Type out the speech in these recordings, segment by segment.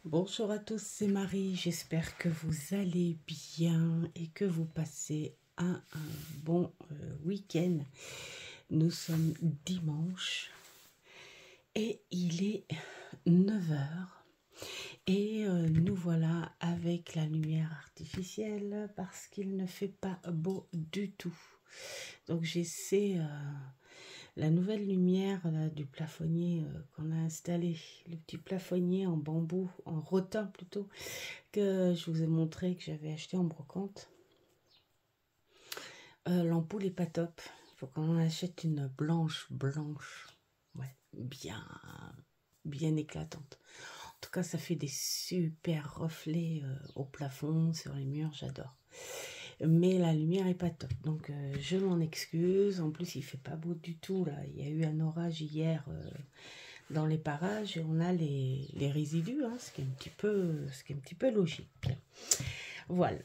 Bonjour à tous, c'est Marie, j'espère que vous allez bien et que vous passez un bon week-end. Nous sommes dimanche et il est 9 heures et nous voilà avec la lumière artificielle parce qu'il ne fait pas beau du tout. Donc j'essaie la nouvelle lumière du plafonnier qu'on a installé, le petit plafonnier en bambou, en rotin plutôt, que je vous ai montré, que j'avais acheté en brocante. L'ampoule est pas top. Il faut qu'on en achète une blanche, ouais, bien éclatante. En tout cas, ça fait des super reflets au plafond, sur les murs, j'adore. Mais la lumière est pas top, donc je m'en excuse. En plus, il fait pas beau du tout là. Il y a eu un orage hier dans les parages et on a les résidus, hein, ce qui est un petit peu logique. Voilà.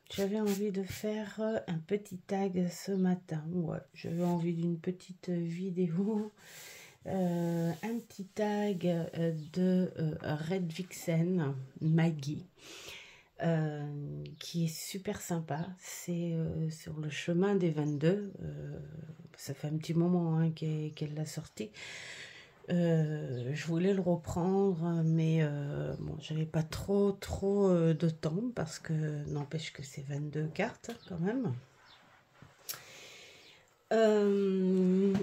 J'avais envie de faire un petit tag ce matin. Ouais, j'avais envie d'une petite vidéo. Un petit tag de Red Vixen Maggie. Qui est super sympa. C'est sur le chemin des 22. Ça fait un petit moment hein, qu'elle l'a sorti. Je voulais le reprendre, mais bon, j'avais pas trop de temps parce que n'empêche que c'est 22 cartes quand même.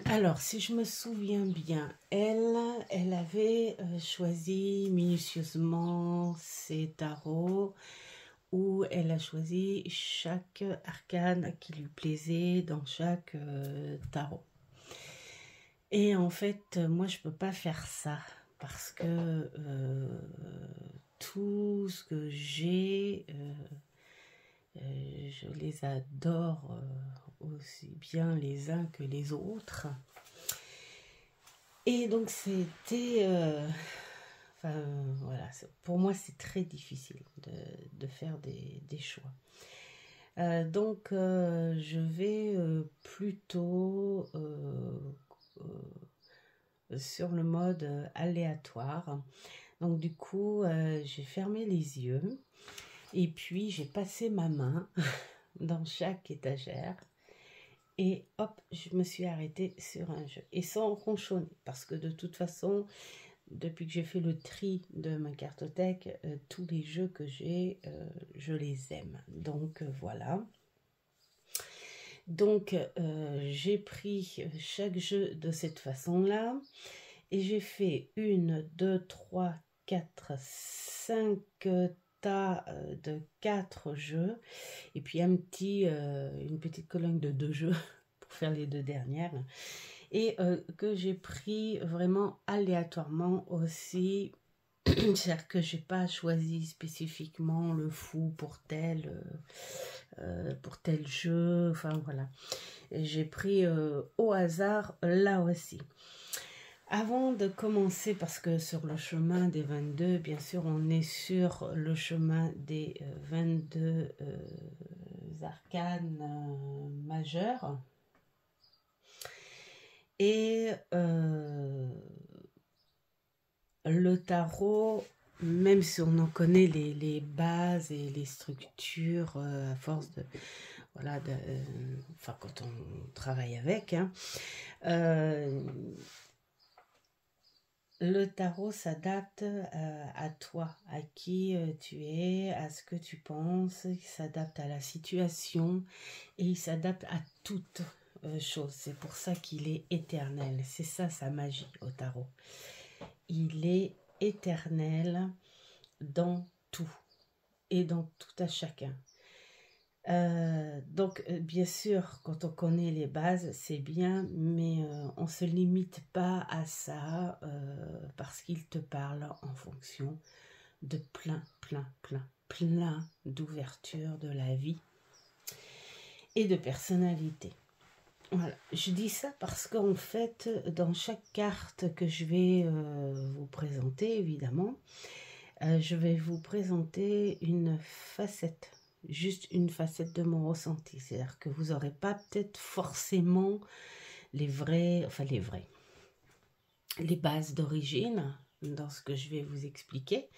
Alors, si je me souviens bien, elle avait choisi minutieusement ses tarots où elle a choisi chaque arcane qui lui plaisait dans chaque tarot. Et en fait, moi, je peux pas faire ça parce que tout ce que j'ai, je les adore aussi bien les uns que les autres. Et donc, c'était... enfin, voilà, pour moi, c'est très difficile de faire des choix. Donc, je vais plutôt sur le mode aléatoire. Donc, du coup, j'ai fermé les yeux et puis j'ai passé ma main dans chaque étagère. Et hop, je me suis arrêtée sur un jeu. Et sans ronchonner, parce que de toute façon, depuis que j'ai fait le tri de ma cartothèque, tous les jeux que j'ai, je les aime. Donc voilà. Donc j'ai pris chaque jeu de cette façon-là. Et j'ai fait 1, 2, 3, 4, 5 tas de 4 jeux. Et puis une petite colonne de 2 jeux pour faire les 2 dernières. Et que j'ai pris vraiment aléatoirement aussi. C'est-à-dire que j'ai pas choisi spécifiquement le fou pour tel jeu. Enfin voilà. J'ai pris au hasard là aussi. Avant de commencer, parce que sur le chemin des 22, bien sûr, on est sur le chemin des 22 arcanes majeures. Et le tarot, même si on en connaît les bases et les structures à force de... Voilà, enfin quand on travaille avec, hein, le tarot s'adapte à toi, à qui tu es, à ce que tu penses, il s'adapte à la situation et il s'adapte à toute chose. C'est pour ça qu'il est éternel. C'est ça sa magie au tarot. Il est éternel dans tout et dans tout à chacun. Donc bien sûr quand on connaît les bases c'est bien, mais on se limite pas à ça parce qu'il te parle en fonction de plein d'ouverture de la vie et de personnalité. Voilà, je dis ça parce qu'en fait dans chaque carte que je vais vous présenter, évidemment je vais vous présenter une facette, juste une facette de mon ressenti. C'est-à-dire que vous n'aurez pas peut-être forcément les bases d'origine, dans ce que je vais vous expliquer.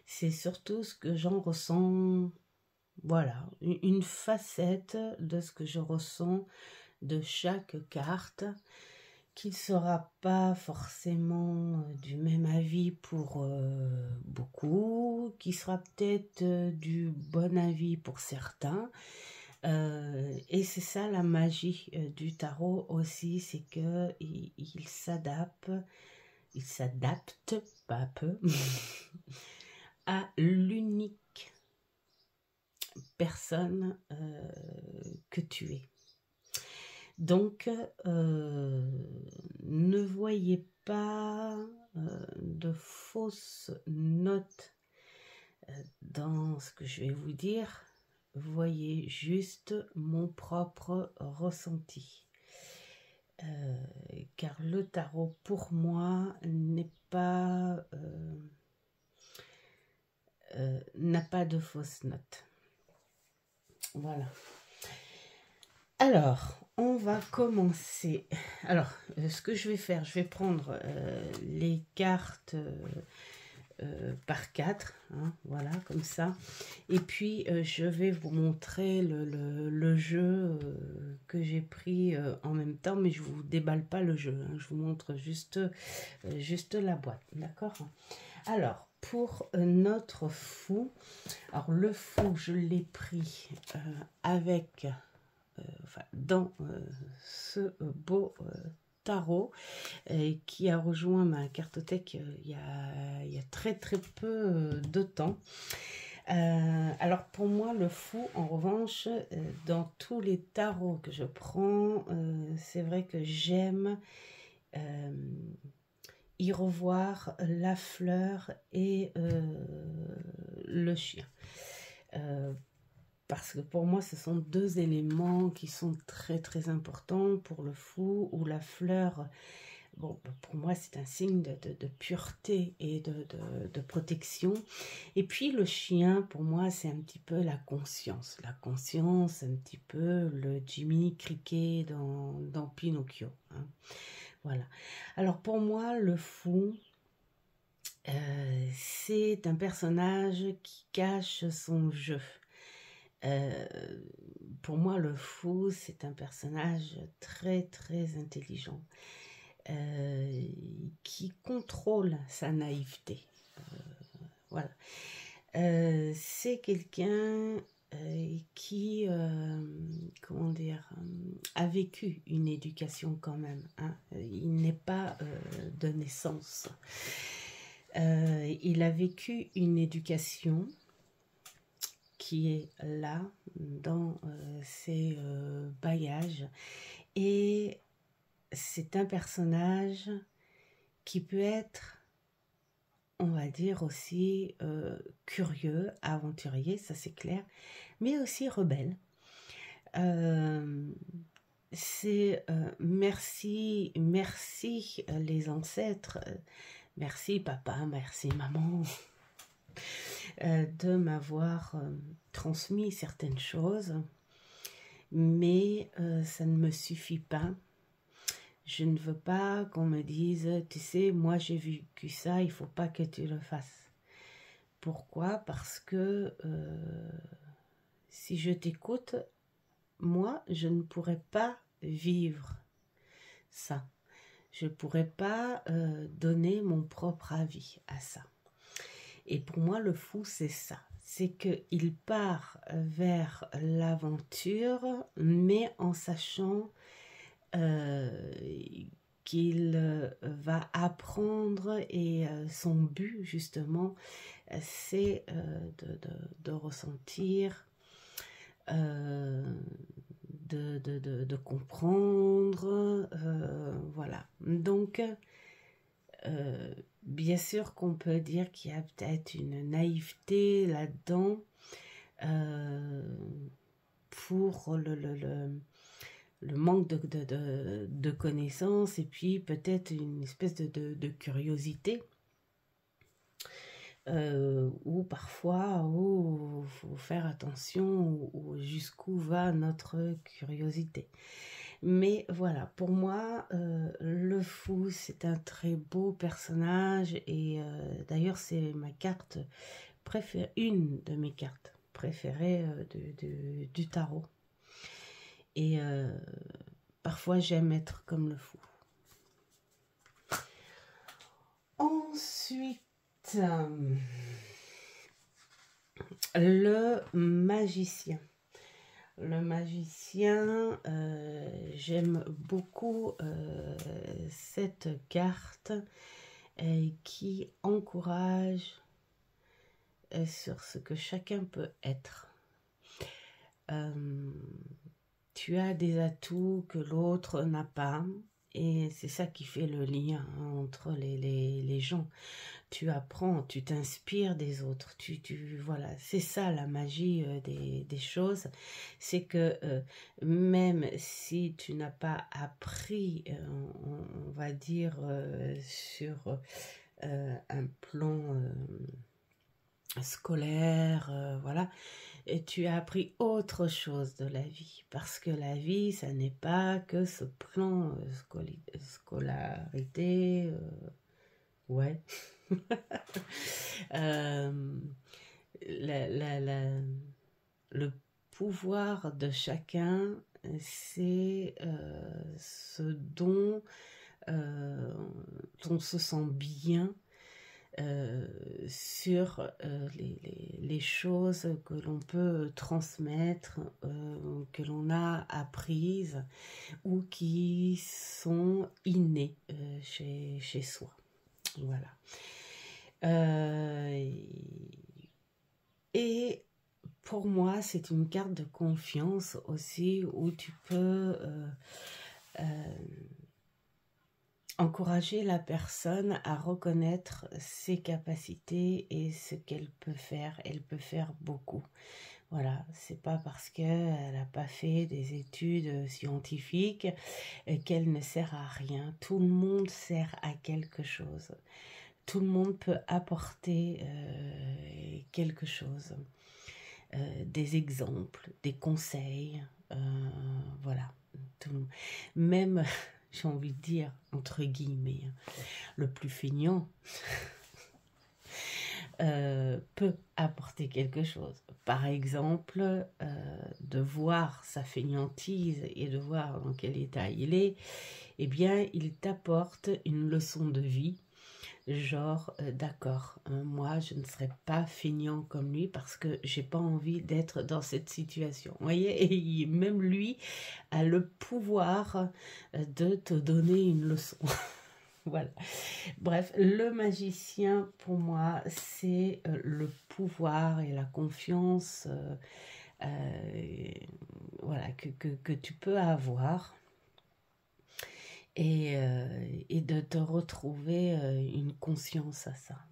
C'est surtout ce que j'en ressens, voilà, une facette de ce que je ressens de chaque carte, qui ne sera pas forcément du même avis pour beaucoup, qui sera peut-être du bon avis pour certains. Et c'est ça la magie du tarot aussi, c'est que il s'adapte, pas peu, à l'unique personne que tu es. Donc, ne voyez pas de fausses notes dans ce que je vais vous dire. Voyez juste mon propre ressenti. Car le tarot, pour moi, n'est pas... n'a pas de fausses notes. Voilà. Alors, on va commencer. Alors, ce que je vais faire, je vais prendre les cartes par 4, hein, voilà, comme ça. Et puis, je vais vous montrer le jeu que j'ai pris en même temps, mais je ne vous déballe pas le jeu, hein, je vous montre juste la boîte, d'accord? Alors, pour notre fou, alors le fou, je l'ai pris avec... enfin, dans ce beau tarot qui a rejoint ma cartothèque il y a très peu de temps. Alors pour moi le fou, en revanche, dans tous les tarots que je prends, c'est vrai que j'aime y revoir la fleur et le chien. Parce que pour moi, ce sont deux éléments qui sont très importants pour le fou, où la fleur, bon, pour moi, c'est un signe de pureté et de protection. Et puis le chien, pour moi, c'est un petit peu la conscience. La conscience, un petit peu le Jiminy Cricket dans Pinocchio, hein. Voilà. Alors pour moi, le fou, c'est un personnage qui cache son jeu. Pour moi, le fou, c'est un personnage très intelligent, qui contrôle sa naïveté. Voilà. C'est quelqu'un qui, comment dire, a vécu une éducation quand même, hein. Il n'est pas de naissance. Il a vécu une éducation qui est là dans ses bagages, et c'est un personnage qui peut être, on va dire aussi curieux, aventurier, ça c'est clair, mais aussi rebelle. C'est merci les ancêtres, merci papa, merci maman, de m'avoir transmis certaines choses, mais ça ne me suffit pas. Je ne veux pas qu'on me dise, tu sais, moi j'ai vécu ça, il ne faut pas que tu le fasses. Pourquoi? Parce que si je t'écoute, moi, je ne pourrais pas vivre ça. Je ne pourrais pas donner mon propre avis à ça. Et pour moi, le fou, c'est ça. C'est qu'il part vers l'aventure, mais en sachant qu'il va apprendre, et son but, justement, c'est de ressentir, de comprendre, voilà. Donc, bien sûr qu'on peut dire qu'il y a peut-être une naïveté là-dedans pour le manque de connaissances, et puis peut-être une espèce de curiosité, où parfois il faut faire attention jusqu'où va notre curiosité. Mais voilà, pour moi, le fou, c'est un très beau personnage. Et d'ailleurs, c'est ma carte préférée, une de mes cartes préférées du tarot. Et parfois, j'aime être comme le fou. Ensuite, le magicien. Le magicien, j'aime beaucoup cette carte qui encourage sur ce que chacun peut être. Tu as des atouts que l'autre n'a pas, et c'est ça qui fait le lien entre les gens. Tu apprends, tu t'inspires des autres, voilà, c'est ça la magie des choses, c'est que même si tu n'as pas appris, on va dire, sur un plan scolaire, voilà, et tu as appris autre chose de la vie, parce que la vie, ça n'est pas que ce plan scolarité, ouais. Le pouvoir de chacun, c'est ce dont on se sent bien sur les choses que l'on peut transmettre, que l'on a apprises ou qui sont innées chez soi. Voilà. Et pour moi, c'est une carte de confiance aussi, où tu peux encourager la personne à reconnaître ses capacités et ce qu'elle peut faire. Elle peut faire beaucoup. Voilà, c'est pas parce qu'elle n'a pas fait des études scientifiques qu'elle ne sert à rien. Tout le monde sert à quelque chose. Tout le monde peut apporter quelque chose. Des exemples, des conseils, voilà. Même, j'ai envie de dire, entre guillemets, le plus feignant peut apporter quelque chose. Par exemple, de voir sa feignantise et de voir dans quel état il est, eh bien, il t'apporte une leçon de vie. Genre, d'accord, moi je ne serai pas feignant comme lui parce que j'ai pas envie d'être dans cette situation. Vous voyez, et même lui a le pouvoir de te donner une leçon. Voilà. Bref, le magicien, pour moi, c'est le pouvoir et la confiance voilà, que tu peux avoir. Et de te retrouver une conscience à ça.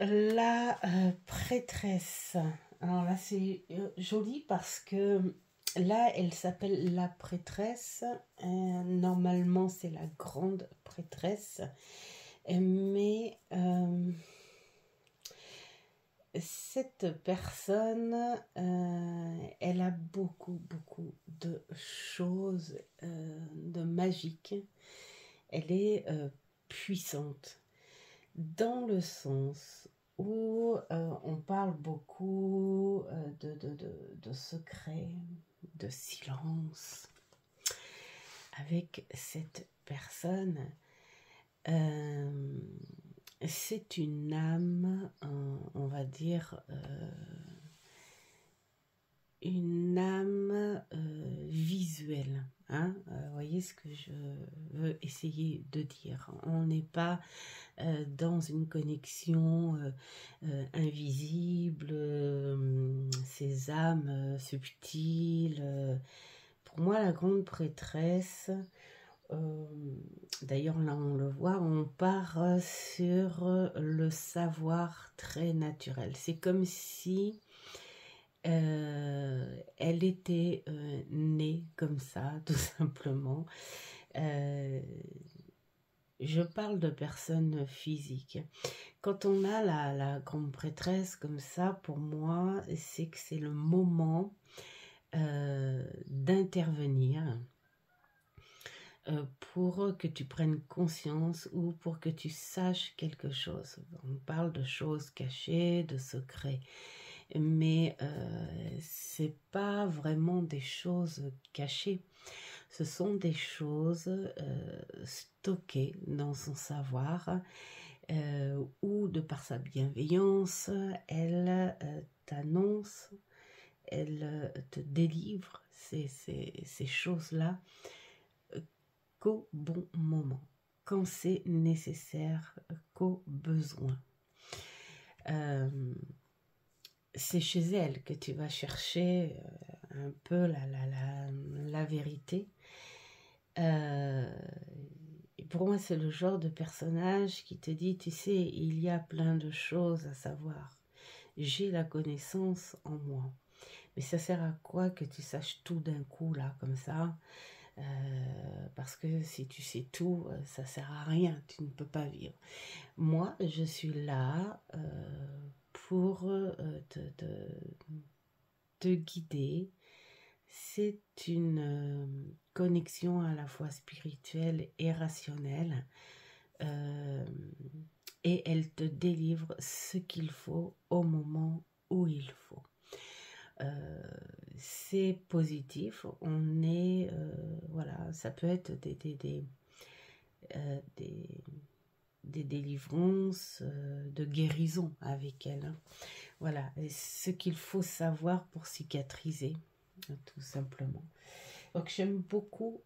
La prêtresse. Alors là, c'est joli parce que là, elle s'appelle la prêtresse. Normalement, c'est la grande prêtresse. Mais cette personne, elle a beaucoup de choses de magiques. Elle est puissante dans le sens où on parle beaucoup de secrets, de silence. Avec cette personne, c'est une âme, on va dire, une âme visuelle. Hein, voyez ce que je veux essayer de dire. On n'est pas dans une connexion invisible, ces âmes subtiles. Pour moi, la grande prêtresse, d'ailleurs là on le voit, on part sur le savoir très naturel. C'est comme si elle était née comme ça, tout simplement. je parle de personnes physiques. Quand on a la grande prêtresse comme ça, pour moi, c'est que c'est le moment d'intervenir pour que tu prennes conscience ou pour que tu saches quelque chose. On parle de choses cachées, de secrets, mais c'est pas vraiment des choses cachées. Ce sont des choses stockées dans son savoir ou de par sa bienveillance, elle t'annonce, elle te délivre ces choses-là qu'au bon moment, quand c'est nécessaire, qu'au besoin. C'est chez elle que tu vas chercher un peu la vérité. Et pour moi, c'est le genre de personnage qui te dit, tu sais, il y a plein de choses à savoir. J'ai la connaissance en moi. Mais ça sert à quoi que tu saches tout d'un coup, là, comme ça parce que si tu sais tout, ça sert à rien, tu ne peux pas vivre. Moi, je suis là pour te guider. C'est une connexion à la fois spirituelle et rationnelle. Et elle te délivre ce qu'il faut au moment où il faut. C'est positif, on est, voilà, ça peut être des délivrances, de guérison avec elle. Hein. Voilà, et ce qu'il faut savoir pour cicatriser, tout simplement. Donc j'aime beaucoup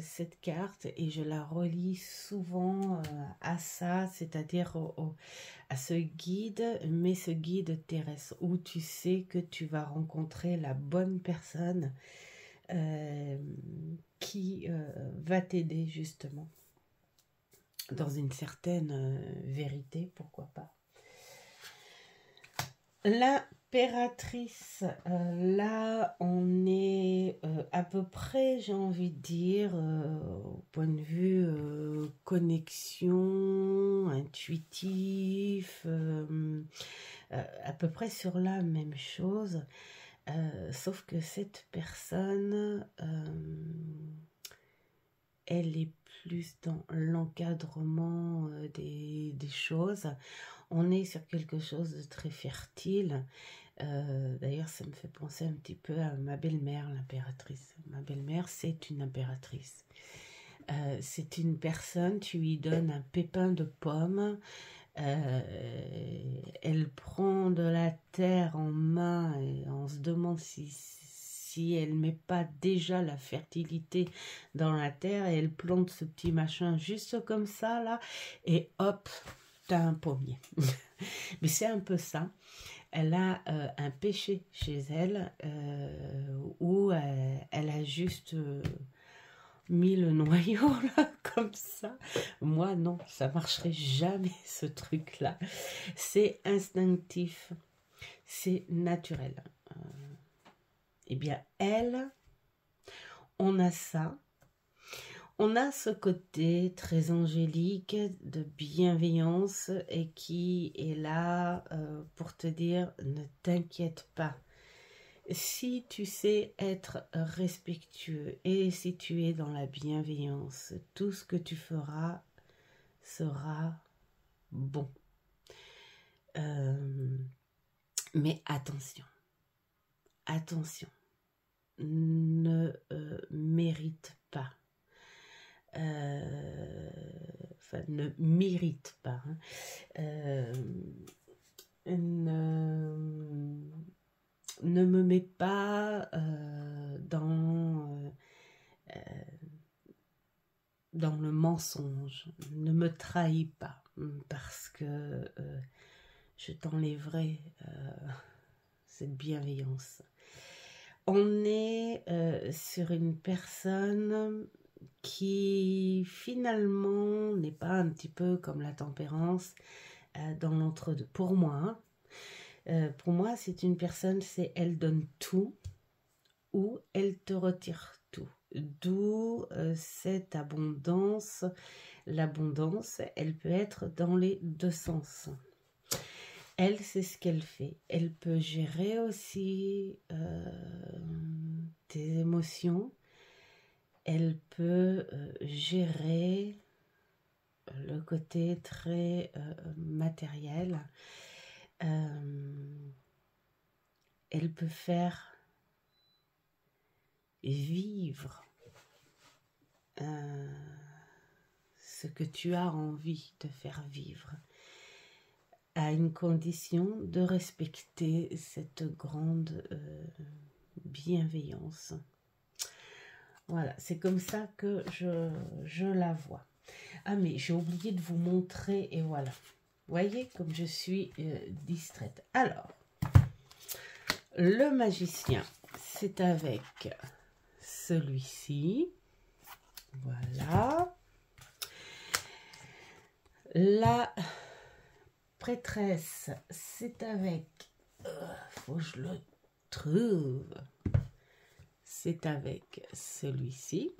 cette carte et je la relie souvent à ça, c'est-à-dire à ce guide, mais ce guide terrestre où tu sais que tu vas rencontrer la bonne personne qui va t'aider justement dans une certaine vérité, pourquoi pas. L'impératrice, là on est à peu près, j'ai envie de dire, au point de vue connexion, intuitif, à peu près sur la même chose, sauf que cette personne, elle est plus dans l'encadrement des choses. On est sur quelque chose de très fertile. D'ailleurs, ça me fait penser un petit peu à ma belle-mère, l'impératrice. Ma belle-mère, c'est une impératrice. C'est une personne, tu lui donnes un pépin de pomme, elle prend de la terre en main et on se demande si elle met pas déjà la fertilité dans la terre et elle plante ce petit machin juste comme ça là et hop, t'as un pommier. Mais c'est un peu ça. Elle a un péché chez elle où elle a juste mis le noyau là comme ça. Moi non, ça marcherait jamais ce truc là. C'est instinctif, c'est naturel. Eh bien elle, on a ça. On a ce côté très angélique de bienveillance et qui est là pour te dire ne t'inquiète pas. Si tu sais être respectueux et si tu es dans la bienveillance, tout ce que tu feras sera bon. Mais attention, attention, ne mérite pas. Enfin, ne mérite pas. Hein. Ne me mets pas dans le mensonge. Ne me trahis pas parce que je t'enlèverai cette bienveillance. On est sur une personne qui finalement n'est pas un petit peu comme la tempérance dans l'entre-deux. Pour moi, c'est une personne, c'est elle donne tout ou elle te retire tout. D'où cette abondance L'abondance, elle peut être dans les deux sens. Elle, c'est ce qu'elle fait. Elle peut gérer aussi tes émotions. Elle peut gérer le côté très matériel. Elle peut faire vivre ce que tu as envie de faire vivre, à une condition de respecter cette grande bienveillance. Voilà, c'est comme ça que je la vois. Ah, mais j'ai oublié de vous montrer, et voilà. Vous voyez comme je suis distraite. Alors, le magicien, c'est avec celui-ci. Voilà. La prêtresse, c'est avec... faut que je le trouve. C'est avec celui-ci.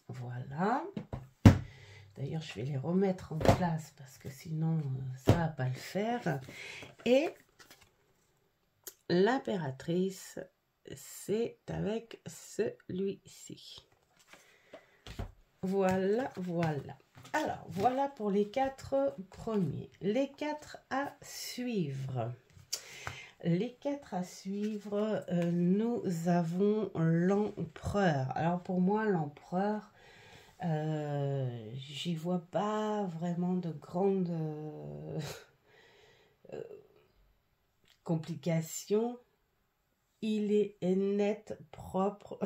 Voilà. D'ailleurs, je vais les remettre en place parce que sinon, ça ne va pas le faire. Et l'impératrice, c'est avec celui-ci. Voilà, voilà. Alors, voilà pour les 4 premiers. Les 4 à suivre. Les 4 à suivre, nous avons l'empereur. Alors, pour moi, l'empereur, j'y vois pas vraiment de grandes complications. Il est net, propre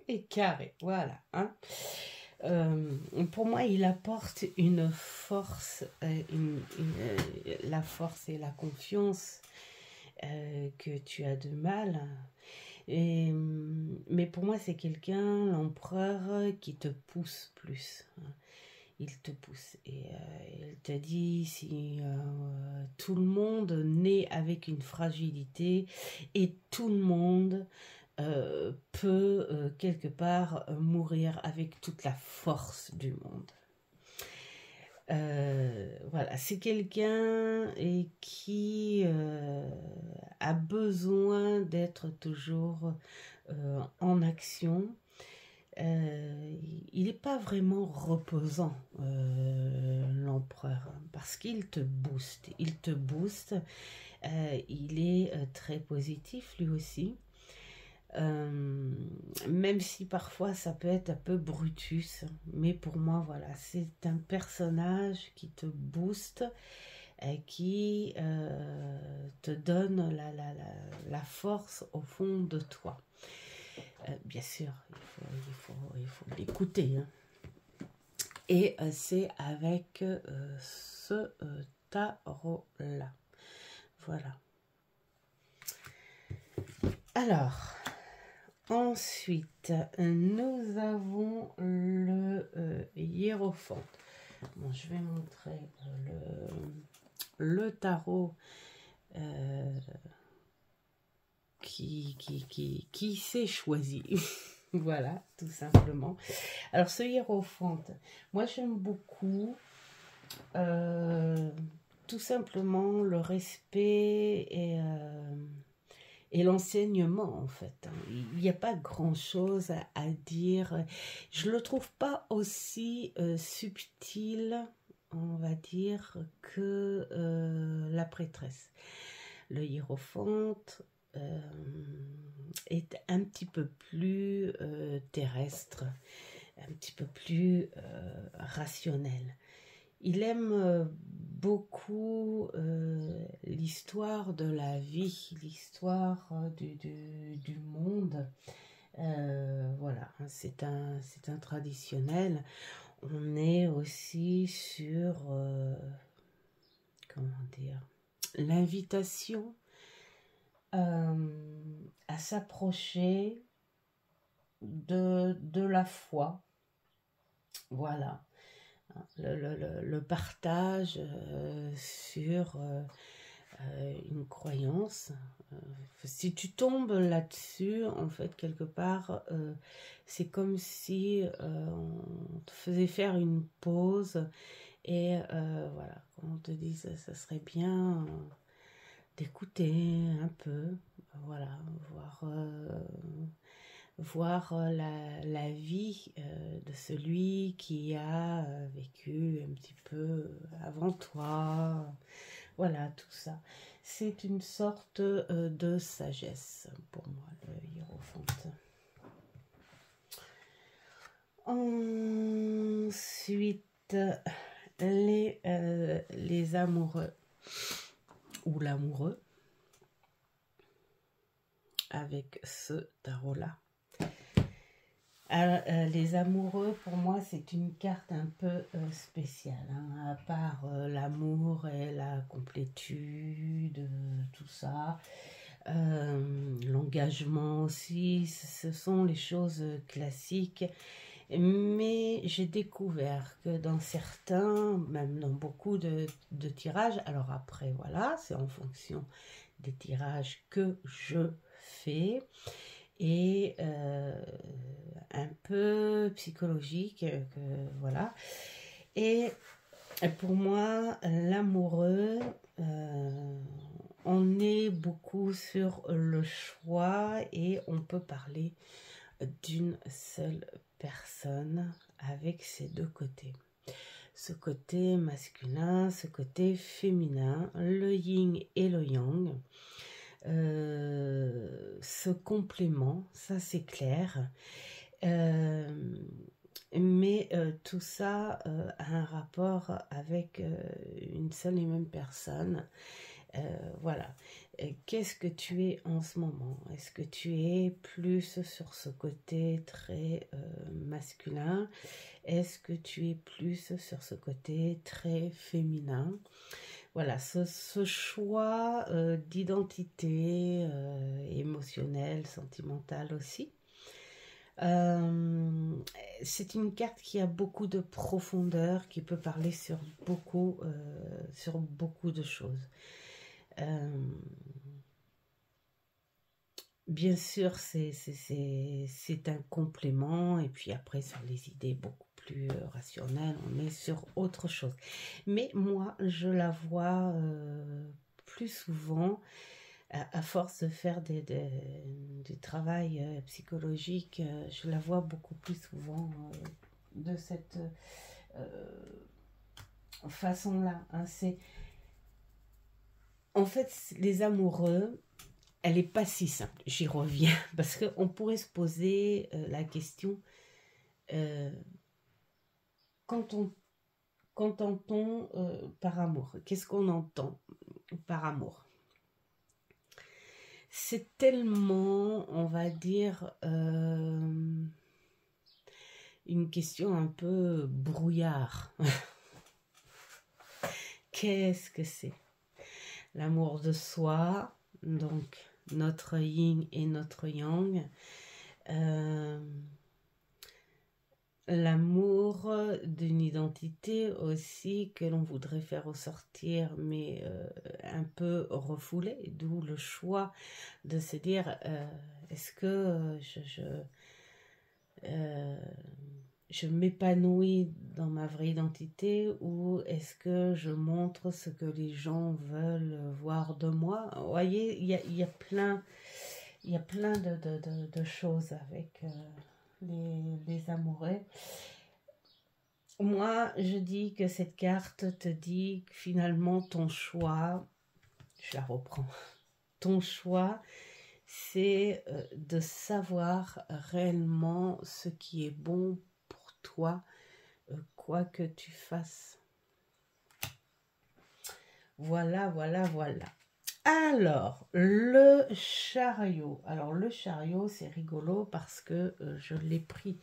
et carré. Voilà. Hein. Pour moi, il apporte une force, la force et la confiance que tu as de mal. Mais pour moi, c'est quelqu'un, l'empereur, qui te pousse plus. Il te pousse et il te dit si tout le monde naît avec une fragilité et tout le monde peut quelque part mourir avec toute la force du monde. Voilà, c'est quelqu'un qui a besoin d'être toujours en action. Il n'est pas vraiment reposant, l'empereur, parce qu'il te booste. Il te booste. Il est très positif lui aussi. Même si parfois ça peut être un peu Brutus, mais pour moi voilà, c'est un personnage qui te booste, qui te donne la force au fond de toi. Bien sûr, il faut l'écouter. Hein. Et c'est avec ce tarot-là. Voilà. Alors, ensuite, nous avons le hiérophante. Bon, je vais montrer le tarot qui s'est choisi. Voilà, tout simplement. Alors, ce hiérophante, moi j'aime beaucoup tout simplement le respect et l'enseignement, en fait. Il n'y a pas grand-chose à dire. Je ne le trouve pas aussi subtil, on va dire, que la prêtresse. Le hiérophante est un petit peu plus terrestre, un petit peu plus rationnel. Il aime beaucoup l'histoire de la vie, l'histoire du monde. Voilà, c'est un traditionnel. On est aussi sur, comment dire, l'invitation à s'approcher de la foi. Voilà. Le partage sur une croyance. Si tu tombes là-dessus, en fait, quelque part, c'est comme si on te faisait faire une pause et voilà, on te dit ça serait bien d'écouter un peu, voilà, voir la vie de celui qui a vécu un petit peu avant toi, voilà, tout ça. C'est une sorte de sagesse pour moi, le hiérophante. Ensuite, les amoureux ou l'amoureux avec ce tarot-là. Les amoureux, pour moi, c'est une carte un peu spéciale, hein, à part l'amour et la complétude, tout ça. L'engagement aussi, ce sont les choses classiques. Mais j'ai découvert que dans certains, même dans beaucoup de tirages, alors après, voilà, c'est en fonction des tirages que je fais, et un peu psychologique, voilà. Et pour moi, l'amoureux, on est beaucoup sur le choix et on peut parler d'une seule personne avec ces deux côtés. Ce côté masculin, ce côté féminin, le yin et le yang. Ce complément, ça c'est clair. Mais tout ça a un rapport avec une seule et même personne. Voilà. Qu'est-ce que tu es en ce moment? Est-ce que tu es plus sur ce côté très masculin? Est-ce que tu es plus sur ce côté très féminin? Voilà, ce choix d'identité émotionnelle, sentimentale aussi. C'est une carte qui a beaucoup de profondeur, qui peut parler sur beaucoup de choses. Bien sûr, c'est un complément, et puis après sur les idées beaucoup plus rationnelles, on est sur autre chose. Mais moi, je la vois plus souvent, à force de faire du travail psychologique, je la vois beaucoup plus souvent de cette façon-là. Hein. En fait, les amoureux, elle n'est pas si simple, j'y reviens, parce qu'on pourrait se poser la question, qu'entend-on par amour? Qu'est-ce qu'on entend par amour? C'est tellement, on va dire, une question un peu brouillard. Qu'est-ce que c'est? L'amour de soi, donc notre yin et notre yang, l'amour d'une identité aussi que l'on voudrait faire ressortir, mais un peu refoulée, d'où le choix de se dire, est-ce que je m'épanouis dans ma vraie identité, ou est-ce que je montre ce que les gens veulent voir de moi? Vous voyez, il y a plein de choses avec les amoureux. Moi, je dis que cette carte te dit que finalement ton choix, je la reprends, ton choix, c'est de savoir réellement ce qui est bon pour toi, quoi que tu fasses. Voilà. Alors, le chariot. Alors, le chariot, c'est rigolo parce que je l'ai pris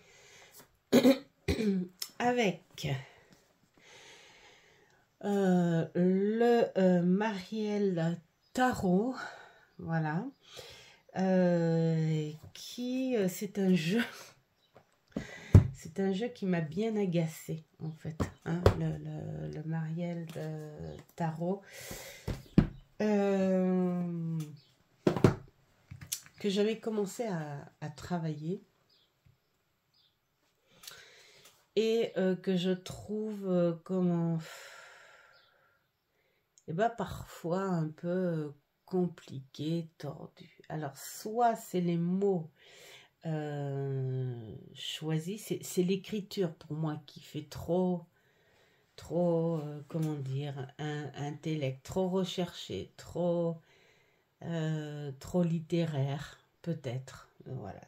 avec le Mariel Tarot. Voilà. C'est un jeu. C'est un jeu qui m'a bien agacée, en fait, hein, le Mariel Tarot. que j'avais commencé à travailler et que je trouve comment... Et ben parfois un peu compliqué, tordu. Alors, soit c'est les mots choisis, c'est l'écriture pour moi qui fait trop, comment dire, intellect, trop recherché, trop littéraire, peut-être. Voilà,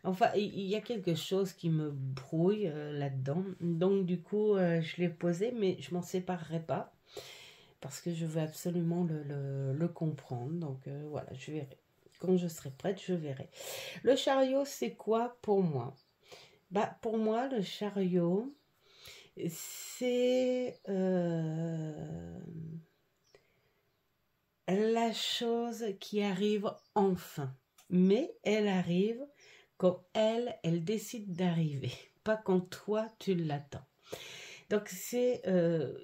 enfin, il y a quelque chose qui me brouille là-dedans. Donc, du coup, je l'ai posé, mais je m'en séparerai pas parce que je veux absolument le comprendre. Donc, voilà, je verrai. Quand je serai prête, je verrai. Le chariot, c'est quoi pour moi? Bah, pour moi, le chariot, c'est la chose qui arrive enfin. Mais elle arrive quand elle décide d'arriver, pas quand toi, tu l'attends. Donc, c'est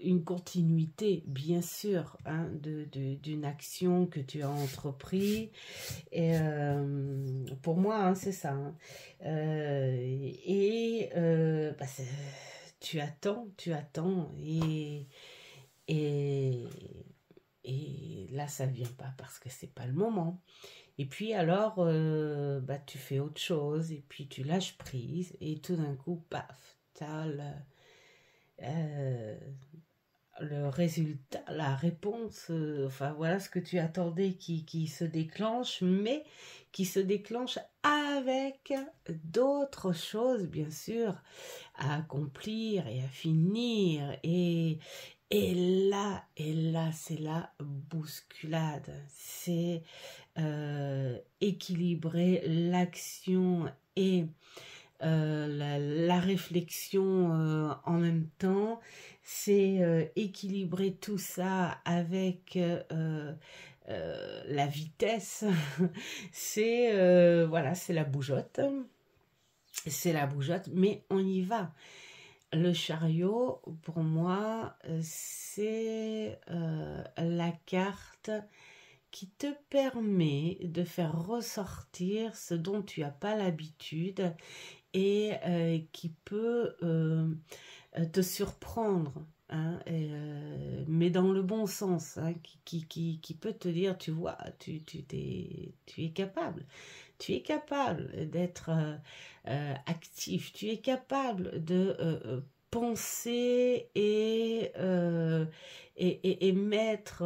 une continuité, bien sûr, hein, d'une action que tu as entreprise. Et pour moi, hein, c'est ça. Hein. Bah, tu attends. Et, et là, ça ne vient pas parce que c'est pas le moment. Et puis alors, bah, tu fais autre chose et puis tu lâches prise et tout d'un coup, paf, tu as le résultat, la réponse, enfin voilà ce que tu attendais qui se déclenche, mais qui se déclenche avec d'autres choses, bien sûr, à accomplir et à finir. Et là, c'est la bousculade. C'est équilibrer l'action et la réflexion en même temps, c'est équilibrer tout ça avec la vitesse, c'est voilà, c'est la bougeotte, mais on y va. Le chariot, pour moi, c'est la carte qui te permet de faire ressortir ce dont tu n'as pas l'habitude et qui peut te surprendre, hein, mais dans le bon sens, hein, qui peut te dire, tu vois, tu es capable. Tu es capable d'être actif, tu es capable de penser et mettre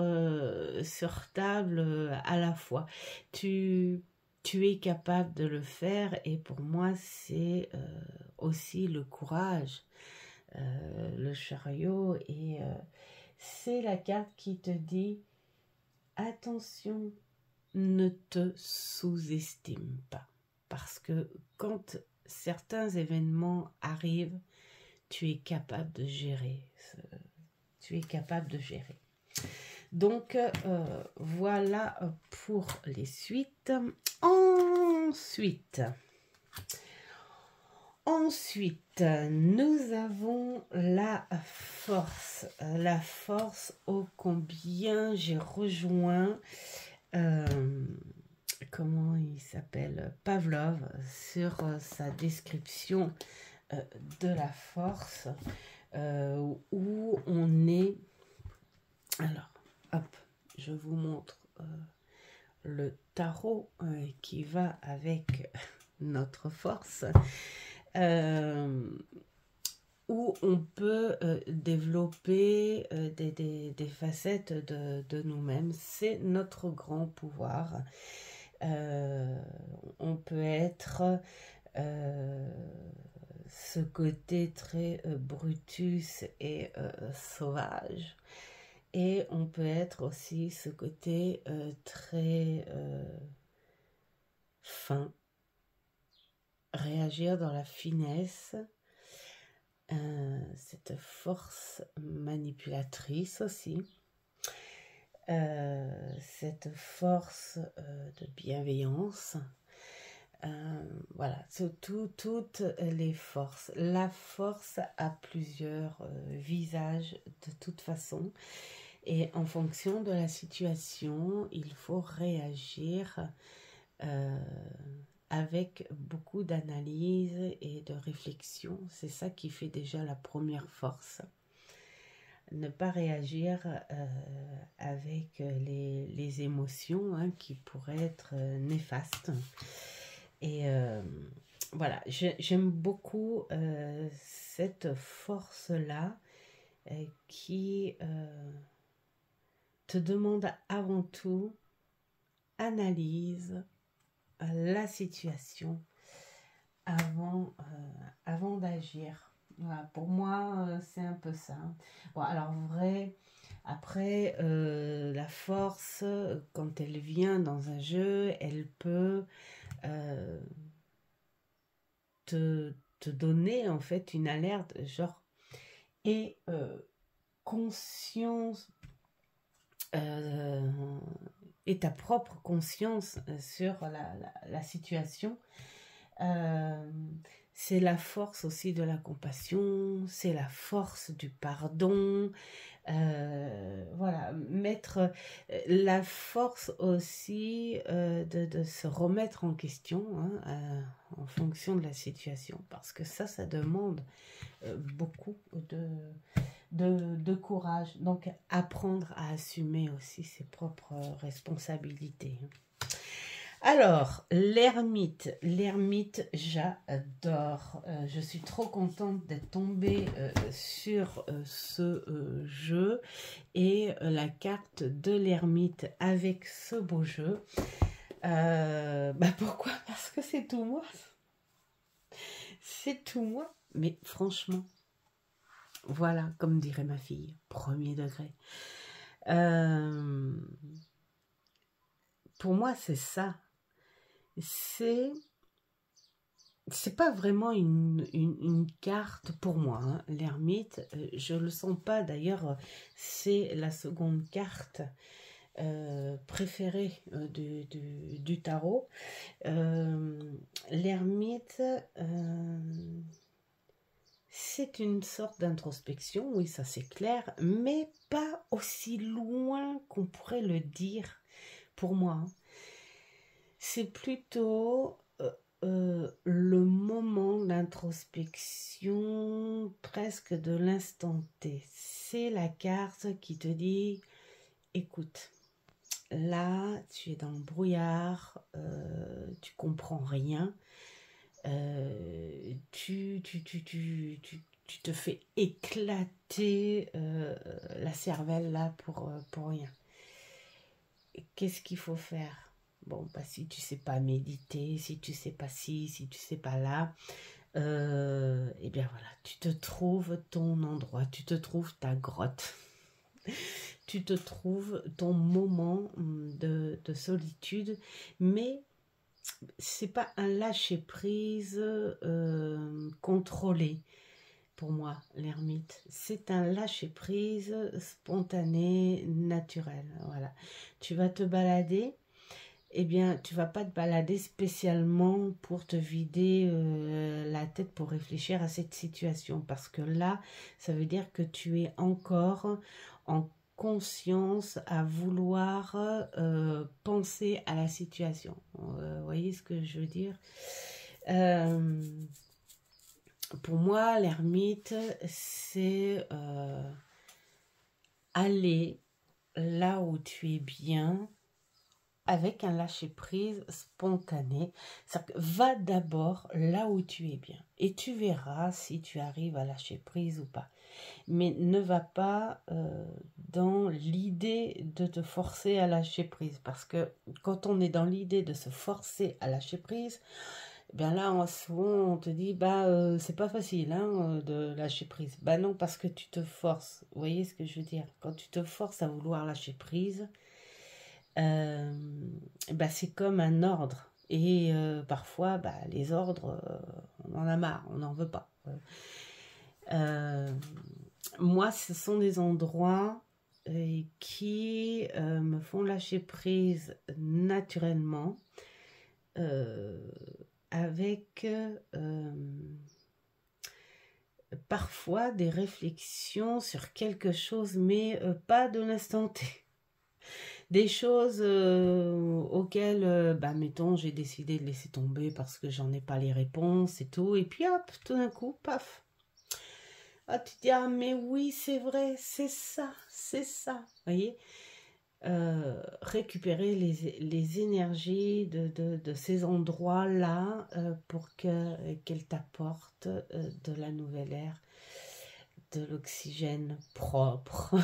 sur table à la fois. Tu es capable de le faire et pour moi c'est aussi le courage, le chariot et c'est la carte qui te dit attention, ne te sous-estime pas parce que quand certains événements arrivent, tu es capable de gérer. Tu es capable de gérer. Donc, voilà pour les suites. Ensuite, nous avons la force. La force, ô combien j'ai rejoint, comment il s'appelle, Pavlov, sur sa description de la force, où on est... Alors, hop, je vous montre le tarot qui va avec notre force, où on peut développer des facettes de nous-mêmes. C'est notre grand pouvoir. On peut être ce côté très brutus et sauvage. Et on peut être aussi ce côté très fin, réagir dans la finesse, cette force manipulatrice aussi, cette force de bienveillance. Voilà, toutes les forces. La force a plusieurs visages de toute façon. Et en fonction de la situation, il faut réagir avec beaucoup d'analyse et de réflexion. C'est ça qui fait déjà la première force. Ne pas réagir avec les émotions hein, qui pourraient être néfastes. Et voilà, j'aime beaucoup cette force-là qui te demande avant tout, analyse la situation avant d'agir. Voilà, pour moi, c'est un peu ça. Bon, alors vrai, après, la force, quand elle vient dans un jeu, elle peut te donner en fait une alerte, genre, et conscience, et ta propre conscience sur la situation. C'est la force aussi de la compassion, c'est la force du pardon, voilà, mettre la force aussi de se remettre en question hein, en fonction de la situation, parce que ça demande beaucoup de courage, donc apprendre à assumer aussi ses propres responsabilités. Alors, l'ermite, j'adore. Je suis trop contente d'être tombée sur ce jeu et la carte de l'ermite avec ce beau jeu. Pourquoi? Parce que c'est tout moi. C'est tout moi. Mais franchement, voilà, comme dirait ma fille, premier degré. Pour moi, c'est ça. C'est pas vraiment une carte pour moi, hein. L'ermite, je le sens pas. D'ailleurs, c'est la seconde carte préférée du tarot. L'ermite, c'est une sorte d'introspection, oui, ça c'est clair, mais pas aussi loin qu'on pourrait le dire pour moi. C'est plutôt le moment d'introspection presque de l'instant T. C'est la carte qui te dit, écoute, là tu es dans le brouillard, tu comprends rien, tu te fais éclater la cervelle là pour rien. Qu'est-ce qu'il faut faire? Bon, si tu sais pas méditer, si tu sais pas ci, si tu sais pas là, et bien voilà, tu te trouves ton endroit, tu te trouves ta grotte, tu te trouves ton moment de solitude, mais c'est pas un lâcher prise contrôlé. Pour moi, l'ermite, c'est un lâcher prise spontané, naturel. Voilà, tu vas te balader. Eh bien, tu vas pas te balader spécialement pour te vider la tête pour réfléchir à cette situation. Parce que là, ça veut dire que tu es encore en conscience à vouloir penser à la situation. Vous voyez ce que je veux dire? Pour moi, l'ermite, c'est aller là où tu es bien, avec un lâcher-prise spontané. Va d'abord là où tu es bien. Et tu verras si tu arrives à lâcher prise ou pas. Mais ne va pas dans l'idée de te forcer à lâcher prise. Parce que quand on est dans l'idée de se forcer à lâcher prise, eh bien là, souvent, on te dit, c'est pas facile de lâcher prise. Non, parce que tu te forces. Vous voyez ce que je veux dire? Quand tu te forces à vouloir lâcher prise, c'est comme un ordre. Et parfois, les ordres, on en a marre, on n'en veut pas. Moi, ce sont des endroits qui me font lâcher prise naturellement, avec parfois des réflexions sur quelque chose, mais pas de l'instant T. Des choses auxquelles, bah, mettons, j'ai décidé de laisser tomber parce que j'en ai pas les réponses et tout. Et puis hop, tout d'un coup, paf. Ah, tu te dis, ah mais oui, c'est vrai, c'est ça, c'est ça. Vous voyez, récupérer les énergies de ces endroits-là pour qu'elles t'apportent de la nouvelle air, de l'oxygène propre,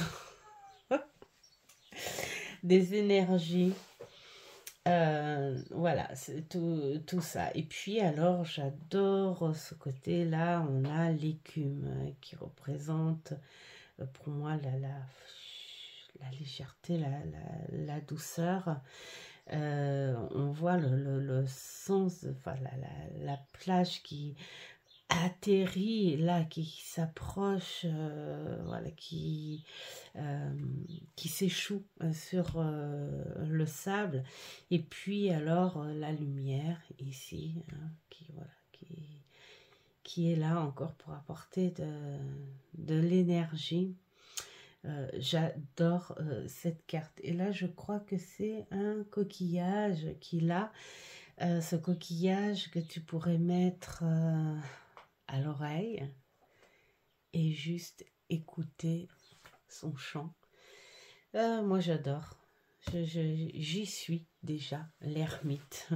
des énergies. Voilà, c'est tout ça. Et puis alors, j'adore ce côté-là. On a l'écume qui représente pour moi la légèreté, la douceur. On voit le sens, enfin, la plage qui atterrit là, qui s'approche, voilà, qui s'échoue sur le sable, et puis alors la lumière ici, hein, voilà, qui est là encore pour apporter de l'énergie. J'adore cette carte, et là je crois que c'est un coquillage qu'il a, ce coquillage que tu pourrais mettre à l'oreille et juste écouter son chant. Moi j'adore, j'y suis déjà, l'ermite.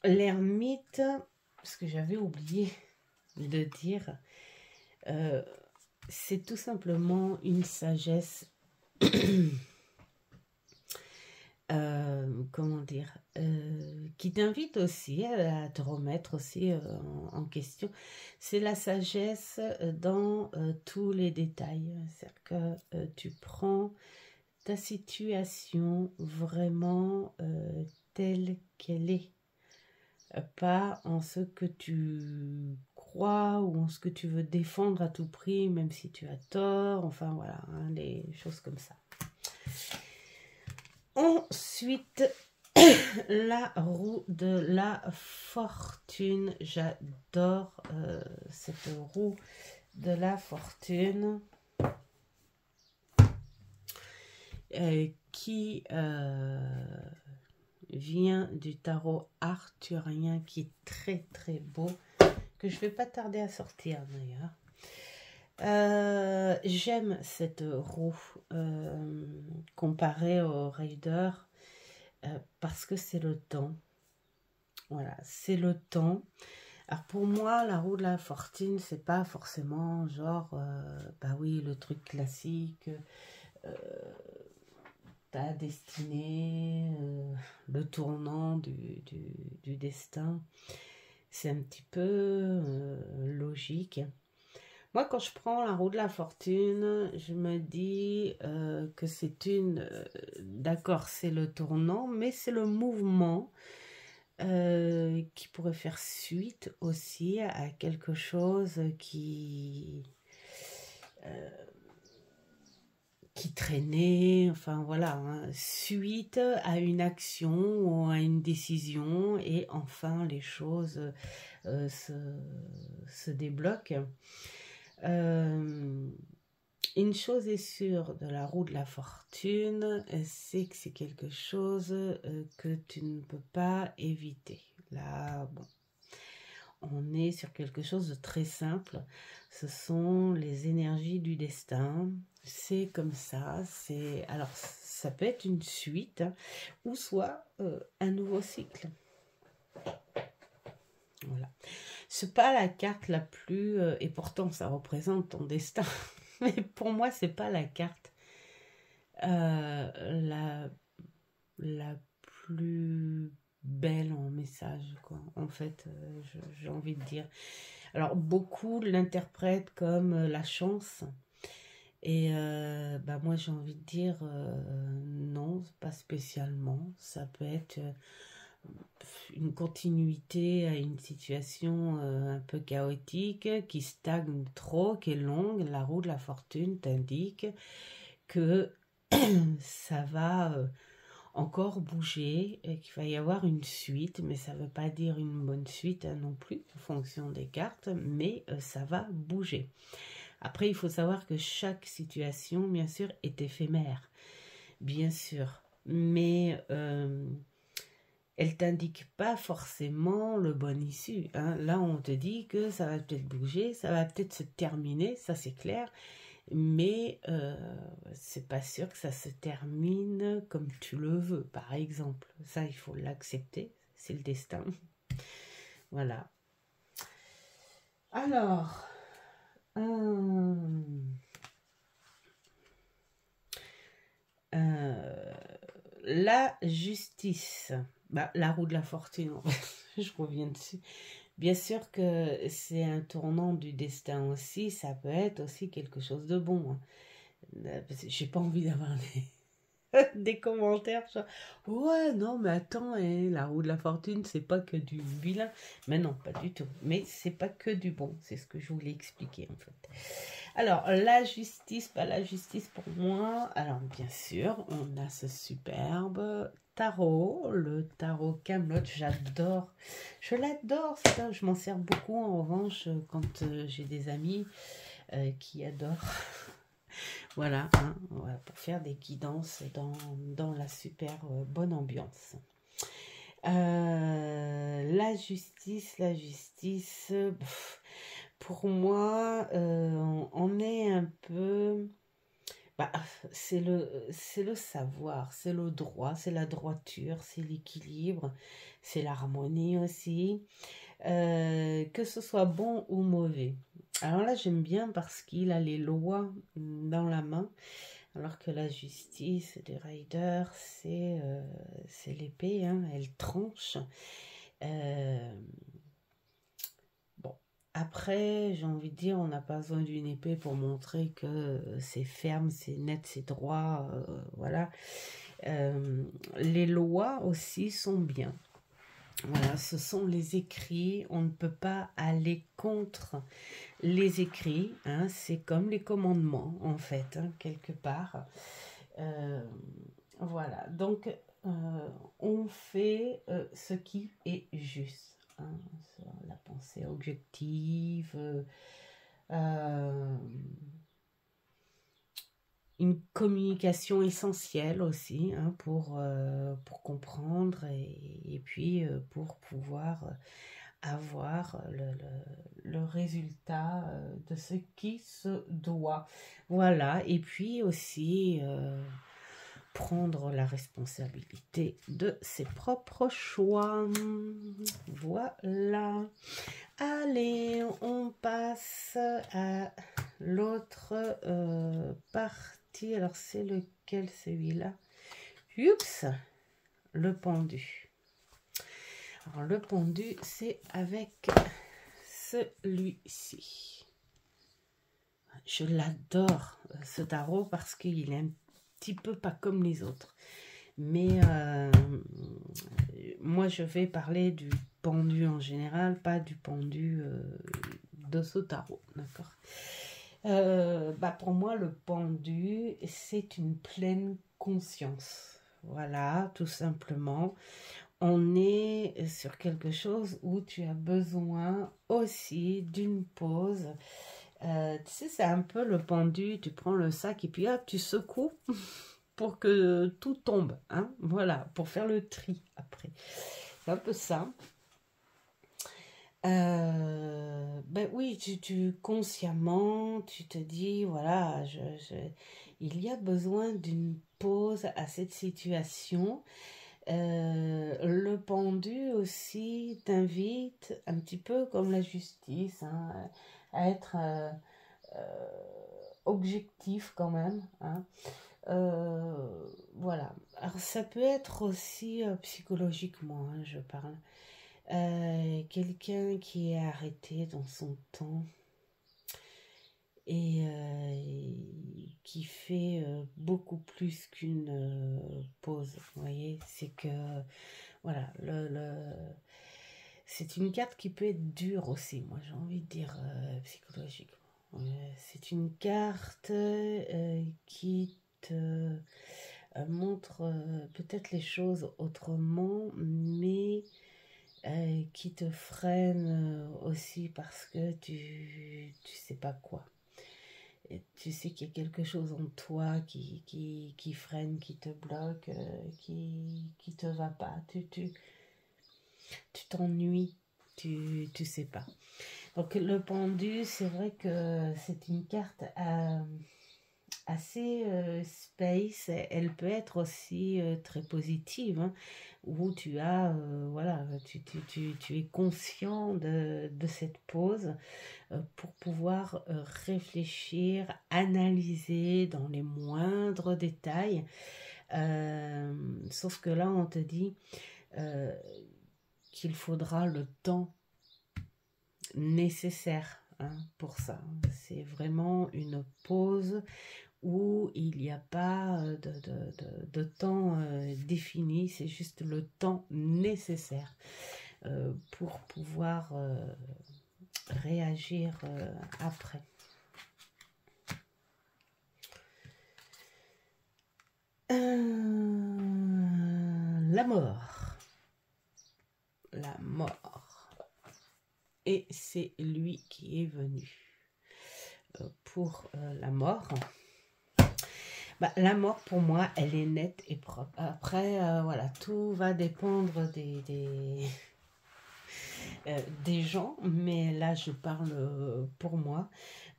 L'ermite, parce que j'avais oublié de dire, c'est tout simplement une sagesse, comment dire, qui t'invite aussi à te remettre aussi en question. C'est la sagesse dans tous les détails. C'est-à-dire que tu prends ta situation vraiment telle qu'elle est. Pas en ce que tu crois ou en ce que tu veux défendre à tout prix, même si tu as tort, enfin voilà, hein, les choses comme ça. Ensuite, la roue de la fortune. J'adore cette roue de la fortune qui vient du tarot arthurien, qui est très très beau, que je ne vais pas tarder à sortir d'ailleurs. J'aime cette roue comparée au Raider parce que c'est le temps. Voilà, c'est le temps. Alors pour moi, la roue de la fortune, c'est pas forcément genre, bah oui, le truc classique, ta destinée, le tournant du destin. C'est un petit peu logique. Moi, quand je prends la roue de la fortune, je me dis que c'est d'accord, c'est le tournant, mais c'est le mouvement qui pourrait faire suite aussi à quelque chose qui traînait, enfin voilà, hein, suite à une action ou à une décision, et enfin les choses se débloquent. Une chose est sûre de la roue de la fortune, c'est que c'est quelque chose que tu ne peux pas éviter. Là, bon, on est sur quelque chose de très simple. Ce sont les énergies du destin. C'est comme ça. Alors, ça peut être une suite, hein, ou soit un nouveau cycle. Voilà. C'est pas la carte la plus... et pourtant, ça représente ton destin. Mais pour moi, c'est pas la carte la plus belle en message, quoi. En fait, j'ai envie de dire. Alors, beaucoup l'interprètent comme la chance. Et bah moi, j'ai envie de dire non, pas spécialement. Ça peut être une continuité à une situation un peu chaotique, qui stagne trop, qui est longue. La roue de la fortune t'indique que ça va encore bouger et qu'il va y avoir une suite, mais ça ne veut pas dire une bonne suite hein, non plus, en fonction des cartes, mais ça va bouger. Après, il faut savoir que chaque situation, bien sûr, est éphémère, bien sûr, mais elle t'indique pas forcément le bon issue. Hein. Là, on te dit que ça va peut-être bouger, ça va peut-être se terminer, ça c'est clair, mais c'est pas sûr que ça se termine comme tu le veux, par exemple. Ça, il faut l'accepter, c'est le destin. Voilà. Alors, la justice. Bah, la roue de la fortune, je reviens dessus. Bien sûr que c'est un tournant du destin aussi, ça peut être aussi quelque chose de bon. Hein. J'ai pas envie d'avoir des commentaires genre, ouais non mais attends la roue de la fortune c'est pas que du vilain, mais non pas du tout, mais c'est pas que du bon, c'est ce que je voulais expliquer en fait. Alors la justice, pas la justice pour moi, alors bien sûr on a ce superbe tarot, le tarot Camelot, j'adore, je l'adore ça, je m'en sers beaucoup en revanche quand j'ai des amis qui adorent. Voilà, hein, voilà, pour faire des guidances dans la super bonne ambiance. La justice, pour moi, on est un peu... Bah, c'est le savoir, c'est le droit, c'est la droiture, c'est l'équilibre, c'est l'harmonie aussi. Que ce soit bon ou mauvais. Alors là, j'aime bien parce qu'il a les lois dans la main, alors que la justice des riders, c'est l'épée, hein, elle tranche. Bon, après, j'ai envie de dire, on n'a pas besoin d'une épée pour montrer que c'est ferme, c'est net, c'est droit, voilà. Les lois aussi sont bien. Voilà, ce sont les écrits, on ne peut pas aller contre les écrits, hein, c'est comme les commandements en fait, hein, quelque part. Voilà, donc on fait ce qui est juste. Hein, la pensée objective, une communication essentielle aussi hein, pour comprendre et puis pour pouvoir avoir le résultat de ce qui se doit. Voilà, et puis aussi prendre la responsabilité de ses propres choix. Voilà. Allez, on passe à l'autre partie. Alors, c'est lequel celui-là? Oups, le pendu. Alors, le pendu, c'est avec celui-ci. Je l'adore, ce tarot, parce qu'il est un petit peu pas comme les autres. Mais moi, je vais parler du pendu en général, pas du pendu de ce tarot, d'accord. Pour moi, le pendu, c'est une pleine conscience. Voilà, tout simplement. On est sur quelque chose où tu as besoin aussi d'une pause. Tu sais, c'est un peu le pendu, tu prends le sac et puis hop, tu secoues pour que tout tombe. Hein, voilà, pour faire le tri après. C'est un peu ça. Oui, tu consciemment, tu te dis, voilà, il y a besoin d'une pause à cette situation. Le pendu aussi t'invite, un petit peu comme la justice, hein, à être objectif quand même. Hein. Voilà. Alors ça peut être aussi psychologiquement, hein, je parle. Quelqu'un qui est arrêté dans son temps et qui fait beaucoup plus qu'une pause. Vous voyez, c'est que voilà, c'est une carte qui peut être dure aussi, moi j'ai envie de dire psychologiquement. C'est une carte qui te montre peut-être les choses autrement, mais qui te freine aussi parce que tu sais pas quoi. Et tu sais qu'il y a quelque chose en toi qui freine, qui te bloque, qui te va pas. Tu t'ennuies, tu sais pas. Donc le pendu, c'est vrai que c'est une carte assez space. Elle peut être aussi très positive, hein, où tu as, voilà, tu es conscient de cette pause pour pouvoir réfléchir, analyser dans les moindres détails. Sauf que là, on te dit euh, qu'il faudra le temps nécessaire, hein, pour ça. C'est vraiment une pause où il n'y a pas de temps défini, c'est juste le temps nécessaire pour pouvoir réagir après. La mort. La mort. Et c'est lui qui est venu pour la mort. Bah, la mort, pour moi, elle est nette et propre. Après, voilà, tout va dépendre des gens, mais là, je parle pour moi.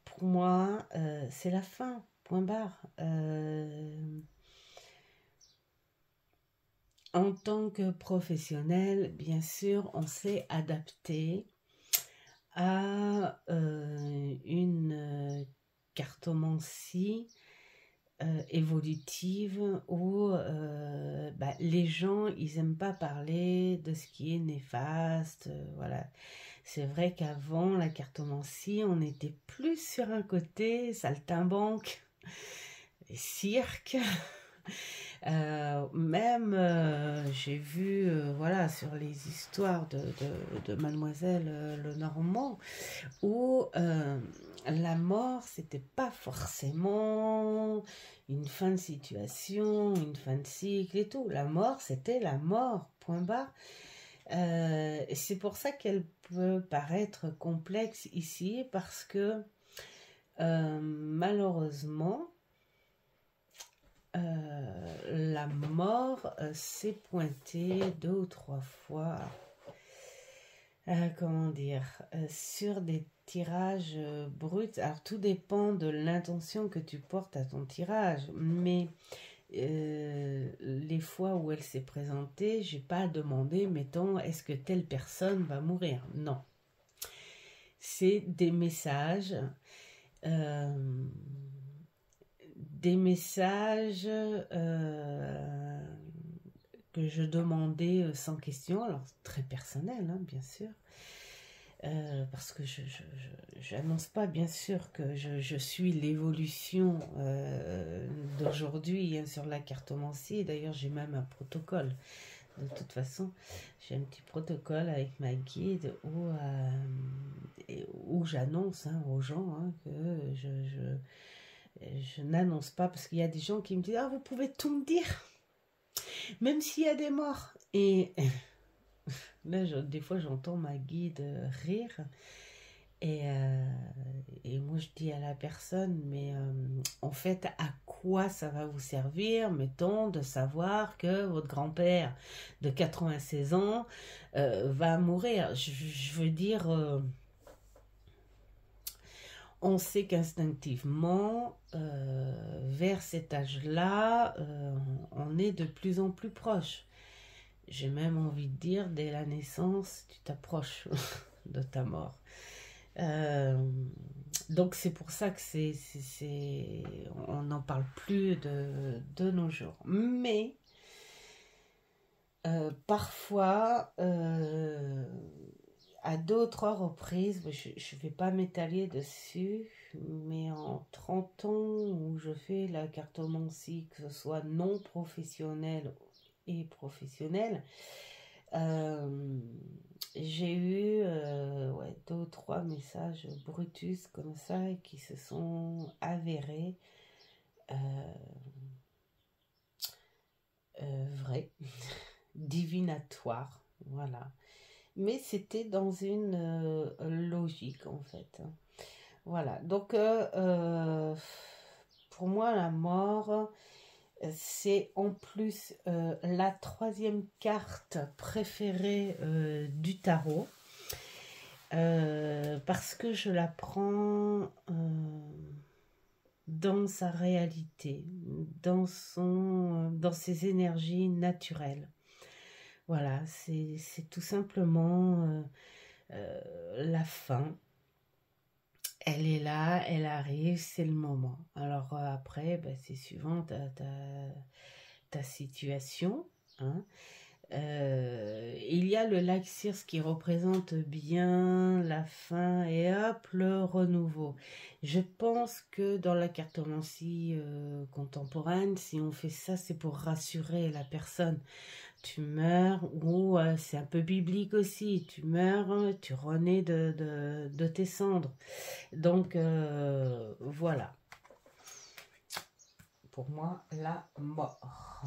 Pour moi, c'est la fin, point barre. En tant que professionnel, bien sûr, on s'est adapté à une cartomancie évolutive où les gens, ils n'aiment pas parler de ce qui est néfaste. Voilà. C'est vrai qu'avant la cartomancie, on était plus sur un côté saltimbanque, cirque. Même j'ai vu voilà, sur les histoires de Mademoiselle Lenormand où la mort c'était pas forcément une fin de situation, une fin de cycle et tout. La mort c'était la mort, point barre. Et c'est pour ça qu'elle peut paraître complexe ici parce que malheureusement la mort s'est pointée 2 ou 3 fois, comment dire, sur des tirages bruts. Alors tout dépend de l'intention que tu portes à ton tirage, mais les fois où elle s'est présentée, j'ai pas demandé, mettons, est-ce que telle personne va mourir? Non. C'est des messages. Des messages que je demandais sans question, alors très personnel, hein, bien sûr, parce que je n'annonce pas, bien sûr, que je suis l'évolution d'aujourd'hui hein, sur la cartomancie. D'ailleurs, j'ai même un protocole. De toute façon, j'ai un petit protocole avec ma guide où j'annonce hein, aux gens hein, que je n'annonce pas, parce qu'il y a des gens qui me disent « Ah, vous pouvez tout me dire, même s'il y a des morts !» Et là, des fois, j'entends ma guide rire. Et moi, je dis à la personne « Mais en fait, à quoi ça va vous servir, mettons, de savoir que votre grand-père de 96 ans va mourir ?» Je veux dire... on sait qu'instinctivement, vers cet âge-là, on est de plus en plus proche. J'ai même envie de dire, dès la naissance, tu t'approches de ta mort. Donc c'est pour ça que on n'en parle plus de nos jours. Mais parfois... à 2 ou 3 reprises, je ne vais pas m'étaler dessus, mais en 30 ans où je fais la cartomancie, que ce soit non professionnel et professionnel, j'ai eu 2 ou 3 messages brutus comme ça qui se sont avérés vrai, divinatoire, voilà. Mais c'était dans une logique, en fait. Voilà, donc pour moi, la mort, c'est en plus la troisième carte préférée du tarot. Parce que je la prends dans sa réalité, dans ses énergies naturelles. Voilà, c'est tout simplement la fin. Elle est là, elle arrive, c'est le moment. Alors après, bah, c'est suivant ta situation, hein. Il y a le lac Circe qui représente bien la fin et hop, le renouveau. Je pense que dans la cartomancie contemporaine, si on fait ça, c'est pour rassurer la personne. Tu meurs, ou c'est un peu biblique aussi, tu meurs, tu renais de tes cendres. Donc voilà, pour moi, la mort.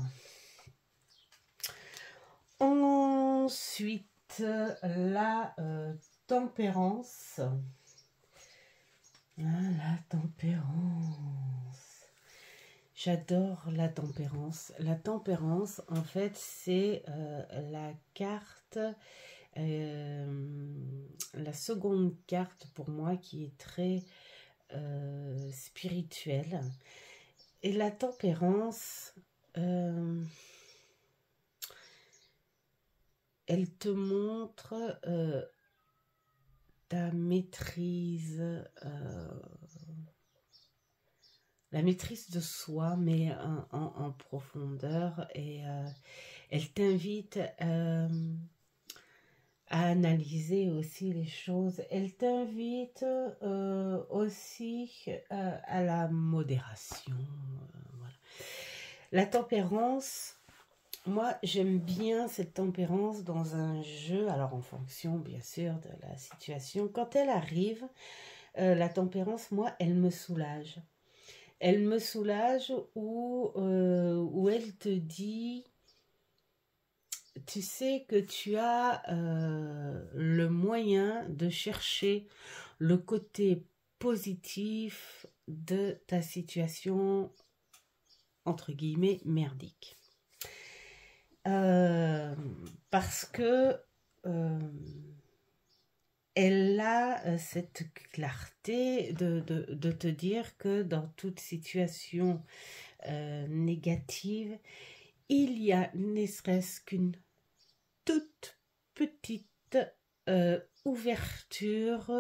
Ensuite, la tempérance. Ah, la tempérance. J'adore la tempérance. La tempérance, en fait, c'est la carte, la seconde carte pour moi qui est très spirituelle. Et la tempérance, elle te montre ta maîtrise, la maîtrise de soi, mais en profondeur, et elle t'invite à analyser aussi les choses. Elle t'invite aussi à la modération. Voilà. La tempérance, moi j'aime bien cette tempérance dans un jeu, alors en fonction bien sûr de la situation. Quand elle arrive, la tempérance, moi, elle me soulage. Elle me soulage où elle te dit, tu sais que tu as le moyen de chercher le côté positif de ta situation, entre guillemets, merdique. Parce que elle a cette clarté de te dire que dans toute situation négative, il y a ne serait-ce qu'une toute petite ouverture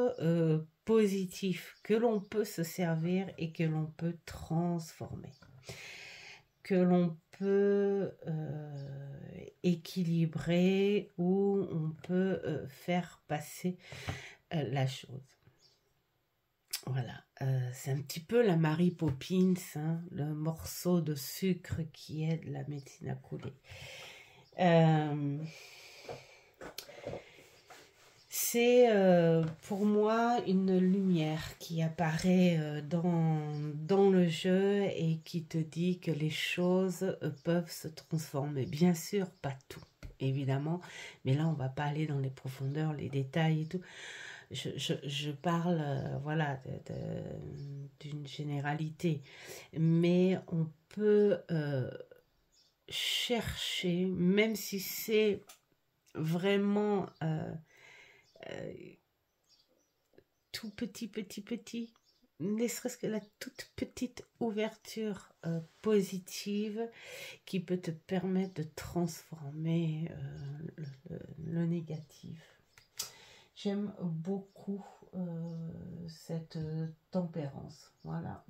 positive que l'on peut se servir et que l'on peut transformer, que l'on peut équilibrer, ou on peut faire passer la chose. Voilà, c'est un petit peu la Mary Poppins, hein, le morceau de sucre qui aide la médecine à couler. C'est pour moi une lumière qui apparaît dans le jeu et qui te dit que les choses peuvent se transformer. Bien sûr, pas tout, évidemment, mais là on va pas aller dans les profondeurs, les détails et tout. Je parle voilà, d'une généralité, mais on peut chercher, même si c'est vraiment tout petit, ne serait-ce que la toute petite ouverture positive qui peut te permettre de transformer le négatif. J'aime beaucoup cette tempérance, voilà.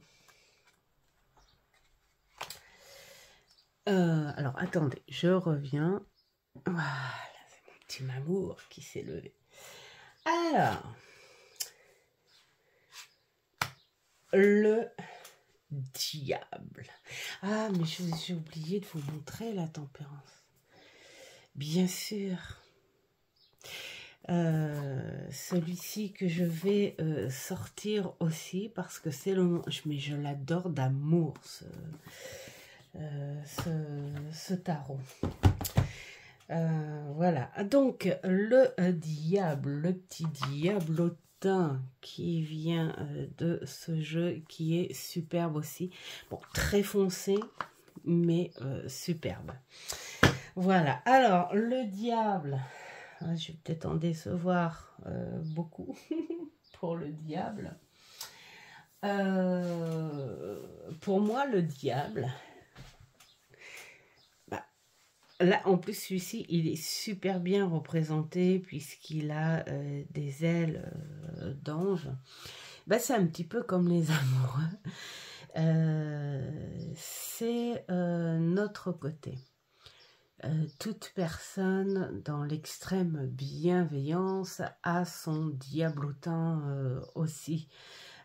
Alors, attendez, je reviens. Voilà, c'est mon petit mamour qui s'est levé. Alors, le diable. Ah, mais j'ai oublié de vous montrer la tempérance. Bien sûr. Celui-ci que je vais sortir aussi parce que c'est le... Mais je l'adore d'amour, ce tarot. Voilà, donc le diable, le petit diablotin qui vient de ce jeu qui est superbe aussi. Bon, très foncé, mais superbe. Voilà, alors le diable, je vais peut-être en décevoir beaucoup pour le diable. Pour moi, le diable... Là, en plus, celui-ci, il est super bien représenté puisqu'il a des ailes d'ange. Ben, c'est un petit peu comme les amoureux. C'est notre côté. Toute personne dans l'extrême bienveillance a son diablotin aussi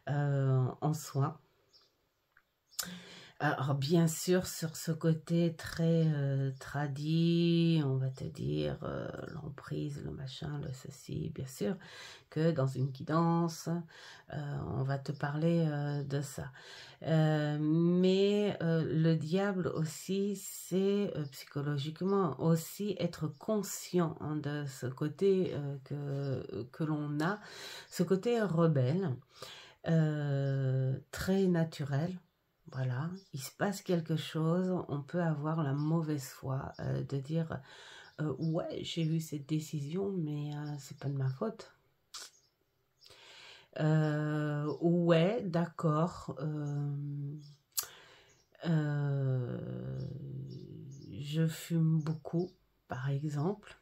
en soi. Alors bien sûr, sur ce côté très tradit, on va te dire l'emprise, le machin, le ceci, bien sûr que dans une guidance, on va te parler de ça. Mais le diable aussi, c'est psychologiquement aussi être conscient hein, de ce côté que l'on a, ce côté rebelle, très naturel. Voilà, il se passe quelque chose, on peut avoir la mauvaise foi de dire ouais, j'ai eu cette décision, mais c'est pas de ma faute. Ouais, d'accord. Je fume beaucoup, par exemple,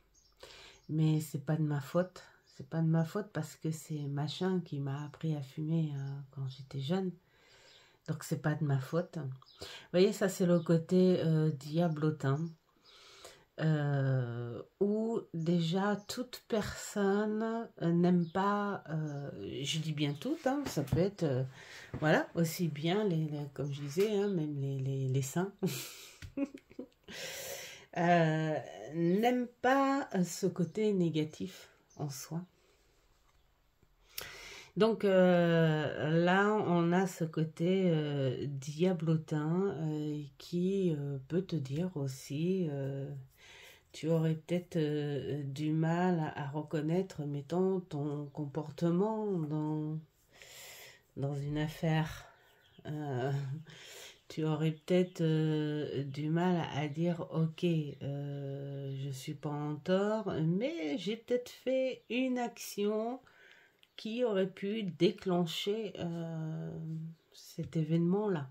mais c'est pas de ma faute. C'est pas de ma faute parce que c'est machin qui m'a appris à fumer quand j'étais jeune. Donc c'est pas de ma faute. Vous voyez, ça c'est le côté diablotin. Où déjà toute personne n'aime pas, je dis bien toute, hein, ça peut être, voilà, aussi bien, comme je disais, hein, même les saints, n'aiment pas ce côté négatif en soi. Donc là, on a ce côté diablotin qui peut te dire aussi, tu aurais peut-être du mal à reconnaître, mettons, ton comportement dans une affaire. Tu aurais peut-être du mal à dire, ok, je suis pas en tort, mais j'ai peut-être fait une action qui aurait pu déclencher cet événement-là.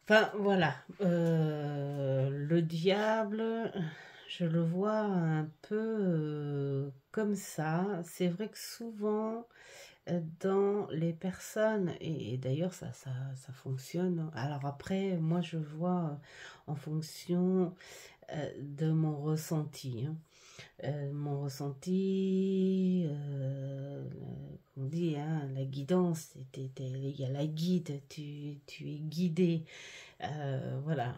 Enfin, voilà. Le diable, je le vois un peu comme ça. C'est vrai que souvent, dans les personnes, et d'ailleurs, ça fonctionne. Alors après, moi, je vois en fonction de mon ressenti. Hein. Mon ressenti, on dit, hein, la guidance, il y a la guide, tu es guidé, voilà,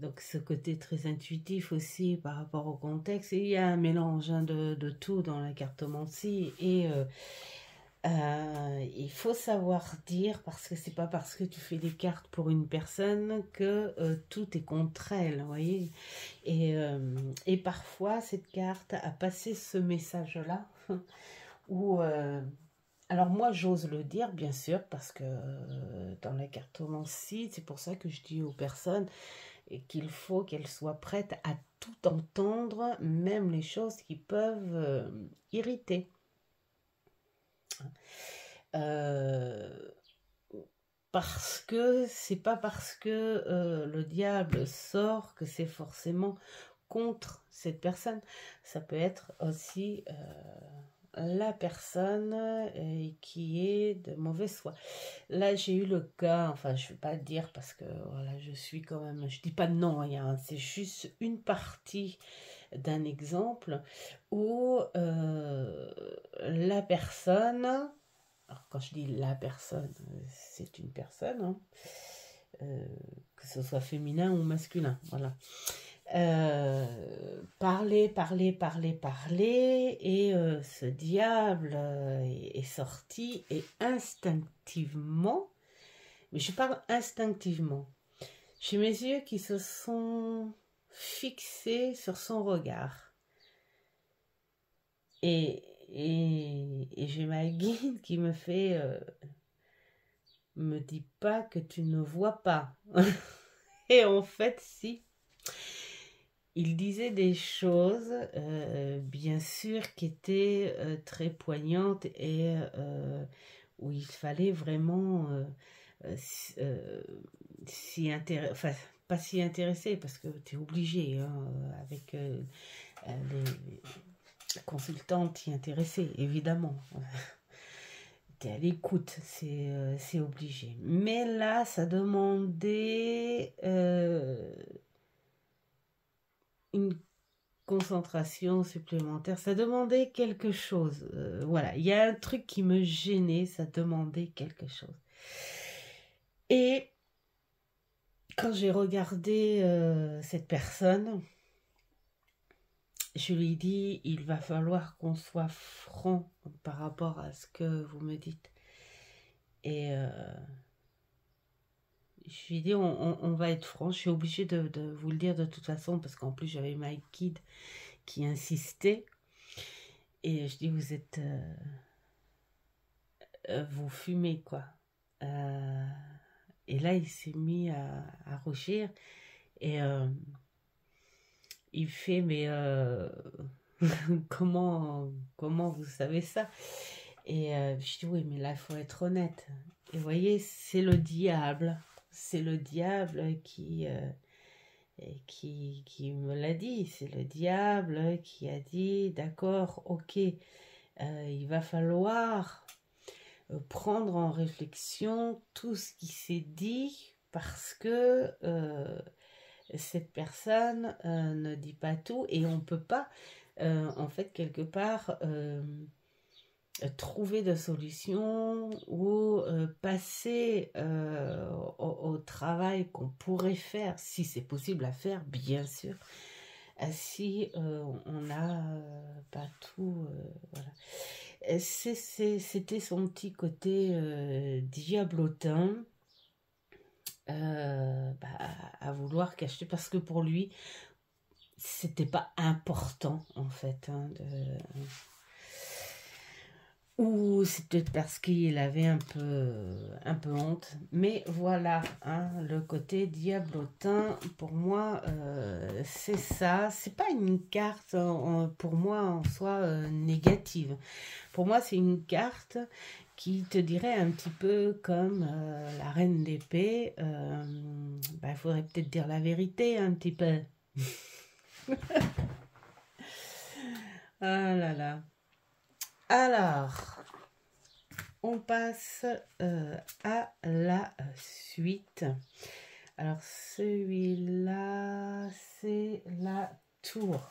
donc ce côté très intuitif aussi par rapport au contexte, et il y a un mélange hein, de tout dans la cartomancie, et il faut savoir dire, parce que c'est pas parce que tu fais des cartes pour une personne que tout est contre elle, vous voyez. Et parfois, cette carte a passé ce message-là, où... alors moi, j'ose le dire, bien sûr, parce que dans la cartomancie, c'est pour ça que je dis aux personnes qu'il faut qu'elles soient prêtes à tout entendre, même les choses qui peuvent irriter. Parce que c'est pas parce que le diable sort que c'est forcément contre cette personne. Ça peut être aussi la personne qui est de mauvaise foi. Là, j'ai eu le cas, enfin, je ne vais pas le dire parce que voilà, je suis quand même, je dis pas non, hein, c'est juste une partie d'un exemple où la personne, alors quand je dis la personne, c'est une personne, hein, que ce soit féminin ou masculin, voilà. Parler, et ce diable est sorti et instinctivement, mais je parle instinctivement, J'ai mes yeux qui se sont fixés sur son regard. Et j'ai ma guide qui me fait... me dis pas que tu ne vois pas. Et en fait, si. Il disait des choses, bien sûr, qui étaient très poignantes et où il fallait vraiment s'y intéresser, enfin, pas s'y intéresser parce que tu es obligé, hein, avec les consultantes, t'y intéresser, évidemment. T'es à l'écoute, c'est obligé. Mais là, ça demandait une concentration supplémentaire, ça demandait quelque chose. Voilà, il y a un truc qui me gênait, ça demandait quelque chose. Et quand j'ai regardé cette personne, je lui ai dit, il va falloir qu'on soit franc par rapport à ce que vous me dites. Et je lui ai dit, on va être franc, je suis obligée de vous le dire de toute façon, parce qu'en plus j'avais ma guide qui insistait. Et je dis, vous êtes... vous fumez, quoi. Et là, il s'est mis à rougir. Et il fait, mais comment vous savez ça? Et je dis, oui, mais là, il faut être honnête. Et vous voyez, c'est le diable. C'est le diable qui me l'a dit. C'est le diable qui a dit, d'accord, ok, il va falloir prendre en réflexion tout ce qui s'est dit parce que cette personne ne dit pas tout et on ne peut pas, en fait, quelque part, trouver de solution ou passer au travail qu'on pourrait faire, si c'est possible à faire, bien sûr, si on n'a pas tout, voilà. C'était son petit côté diablotin, à vouloir cacher, parce que pour lui, c'était pas important, en fait, hein, ou c'est peut-être parce qu'il avait un peu honte. Mais voilà, hein, le côté diablotin, pour moi, c'est ça. C'est pas une carte, pour moi, en soi, négative. Pour moi, c'est une carte qui te dirait un petit peu comme la reine d'épée. Il faudrait peut-être dire la vérité un petit peu. Ah là là. Alors, on passe à la suite. Alors, celui-là, c'est la tour.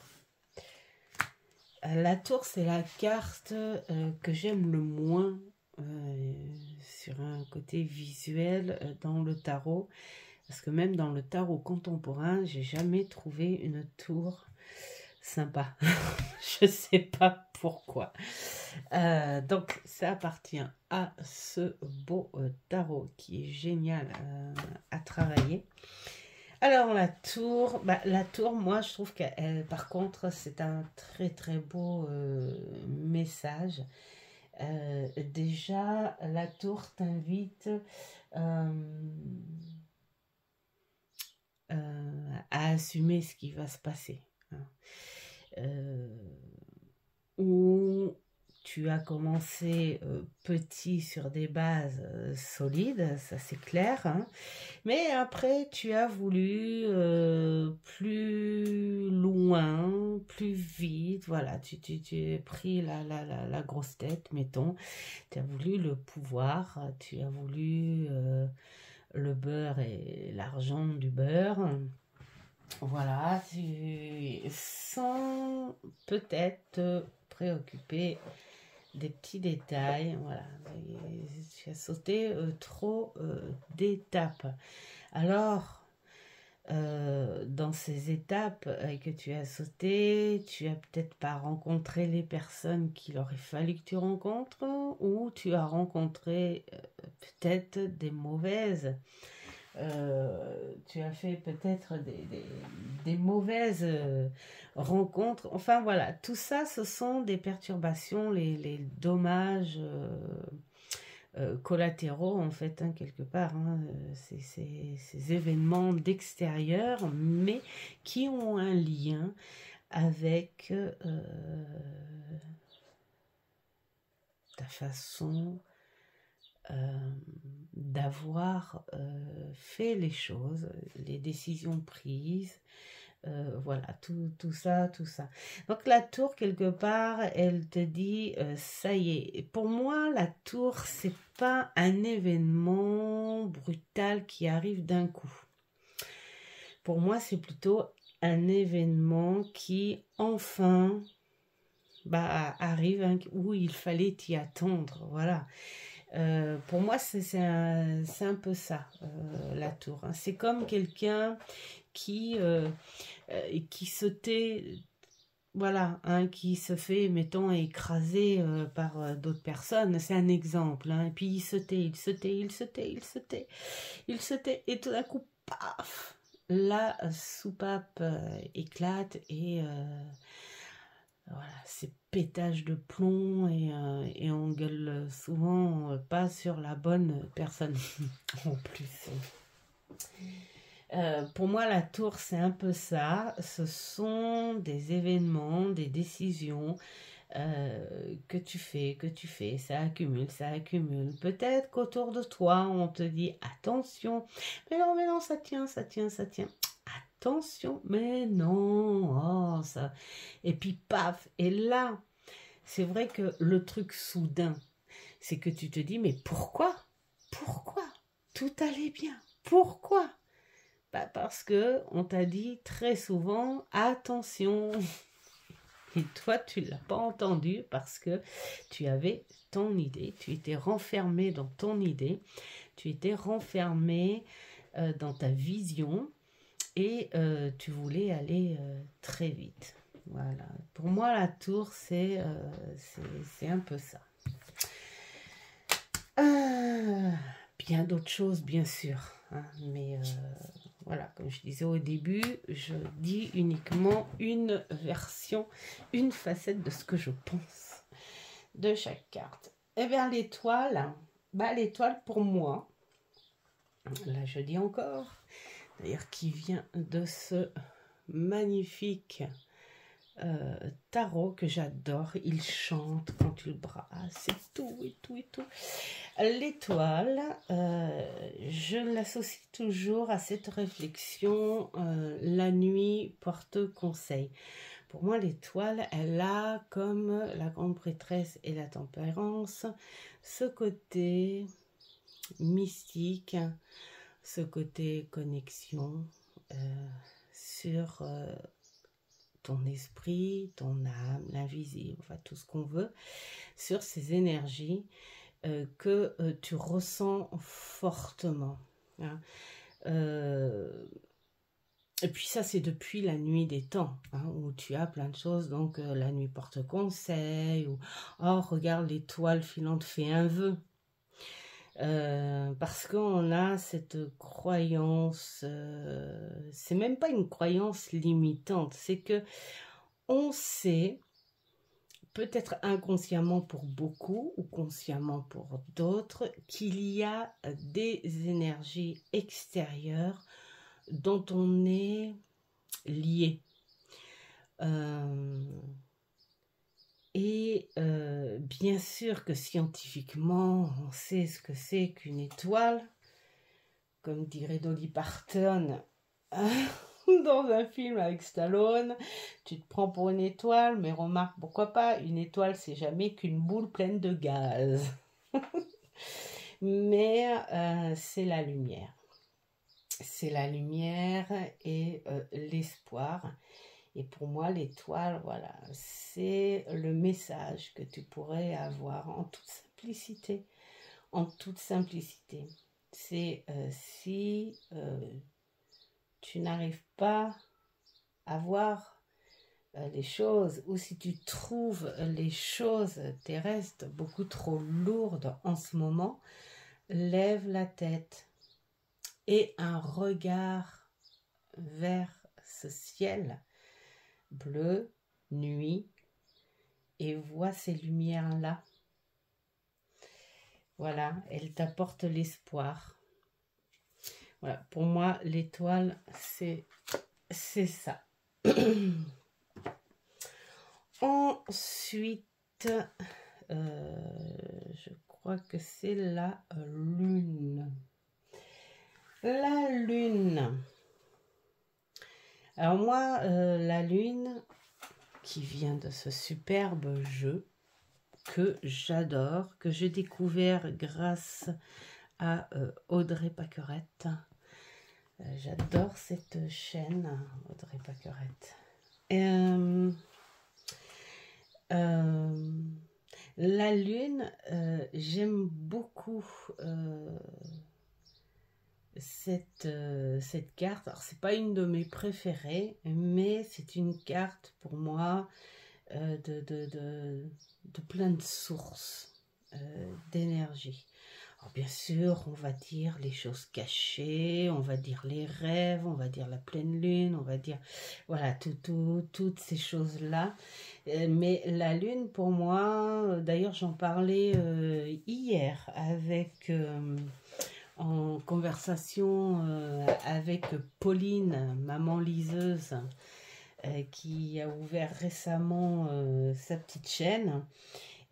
La tour, c'est la carte que j'aime le moins sur un côté visuel dans le tarot. Parce que même dans le tarot contemporain, j'ai jamais trouvé une tour sympa. Je sais pas pourquoi. Donc, ça appartient à ce beau tarot qui est génial à travailler. Alors, la tour, moi, je trouve qu'elle, par contre, c'est un très, très beau message. Déjà, la tour t'invite à assumer ce qui va se passer. Où tu as commencé petit sur des bases solides, ça c'est clair, hein. Mais après tu as voulu plus loin, plus vite, voilà, tu as pris la grosse tête, mettons, tu as voulu le pouvoir, tu as voulu le beurre et l'argent du beurre. Voilà, sans peut-être te préoccuper des petits détails. Voilà, tu as sauté trop d'étapes. Alors, dans ces étapes que tu as sautées, tu as peut-être pas rencontré les personnes qu'il aurait fallu que tu rencontres, ou tu as rencontré peut-être des mauvaises tu as fait peut-être des mauvaises rencontres. Enfin voilà, tout ça, ce sont des perturbations, les dommages collatéraux en fait, hein, quelque part. Hein, ces événements d'extérieur, mais qui ont un lien avec ta façon d'avoir fait les choses, les décisions prises, voilà, tout ça, tout ça. Donc la tour, quelque part, elle te dit, ça y est. Et pour moi, la tour, c'est pas un événement brutal qui arrive d'un coup. Pour moi, c'est plutôt un événement qui, enfin, arrive où il fallait t'y attendre, voilà. Pour moi, c'est un peu ça, la tour. Hein. C'est comme quelqu'un qui se tait, voilà, hein, qui se fait, mettons, écraser par d'autres personnes. C'est un exemple. Hein. Et puis il se tait, il se tait, il se tait, il se tait, il se tait. Et tout d'un coup, paf, la soupape éclate et voilà, c'est pétage de plomb et on gueule souvent pas sur la bonne personne en plus. Pour moi, la tour, c'est un peu ça. Ce sont des événements, des décisions que tu fais, ça accumule, ça accumule. Peut-être qu'autour de toi, on te dit attention, mais non, ça tient, ça tient, ça tient. Attention, mais non, oh, ça. Et puis paf, et là, c'est vrai que le truc soudain, c'est que tu te dis, mais pourquoi? Pourquoi? Tout allait bien. Pourquoi? Parce que on t'a dit très souvent, attention. Et toi, tu ne l'as pas entendu parce que tu avais ton idée, tu étais renfermé dans ton idée, tu étais renfermé dans ta vision et tu voulais aller très vite. Voilà. Pour moi, la tour, c'est un peu ça. Bien d'autres choses, bien sûr. Hein, mais voilà, comme je disais au début, je dis uniquement une version, une facette de ce que je pense de chaque carte. Et bien l'étoile, l'étoile pour moi, là je dis encore, d'ailleurs qui vient de ce magnifique tarot que j'adore, il chante quand tu le brasses, et tout, et tout, et tout. L'étoile, je l'associe toujours à cette réflexion, la nuit porte conseil. Pour moi, l'étoile, elle a, comme la grande prêtresse et la tempérance, ce côté mystique, ce côté connexion sur ton esprit, ton âme, l'invisible, enfin tout ce qu'on veut, sur ces énergies que tu ressens fortement. Hein. Et puis ça, c'est depuis la nuit des temps, hein, où tu as plein de choses. Donc la nuit porte conseil, ou oh regarde l'étoile filante fait un vœu. Parce qu'on a cette croyance, c'est même pas une croyance limitante, c'est que on sait, peut-être inconsciemment pour beaucoup ou consciemment pour d'autres, qu'il y a des énergies extérieures dont on est lié. Bien sûr que scientifiquement, on sait ce que c'est qu'une étoile, comme dirait Dolly Parton dans un film avec Stallone, tu te prends pour une étoile, mais remarque, pourquoi pas, une étoile, c'est jamais qu'une boule pleine de gaz. Mais c'est la lumière. C'est la lumière et l'espoir. Et pour moi, l'étoile, voilà, c'est le message que tu pourrais avoir en toute simplicité. En toute simplicité. C'est si tu n'arrives pas à voir les choses, ou si tu trouves les choses terrestres beaucoup trop lourdes en ce moment, lève la tête. et un regard vers ce ciel bleu, nuit, et vois ces lumières-là. Voilà, elle t'apporte l'espoir. Voilà, pour moi, l'étoile, c'est ça. Ensuite, je crois que c'est la lune. La lune. Alors moi, la lune, qui vient de ce superbe jeu que j'adore, que j'ai découvert grâce à Audrey Pacquerette. J'adore cette chaîne, Audrey Pacquerette. La lune, j'aime beaucoup cette carte. Alors, c'est pas une de mes préférées, mais c'est une carte pour moi de plein de sources d'énergie. Alors bien sûr, on va dire les choses cachées, on va dire les rêves, on va dire la pleine lune, on va dire, voilà, toutes ces choses-là. Mais la lune, pour moi, d'ailleurs, j'en parlais hier avec, en conversation avec Pauline, maman liseuse, qui a ouvert récemment sa petite chaîne.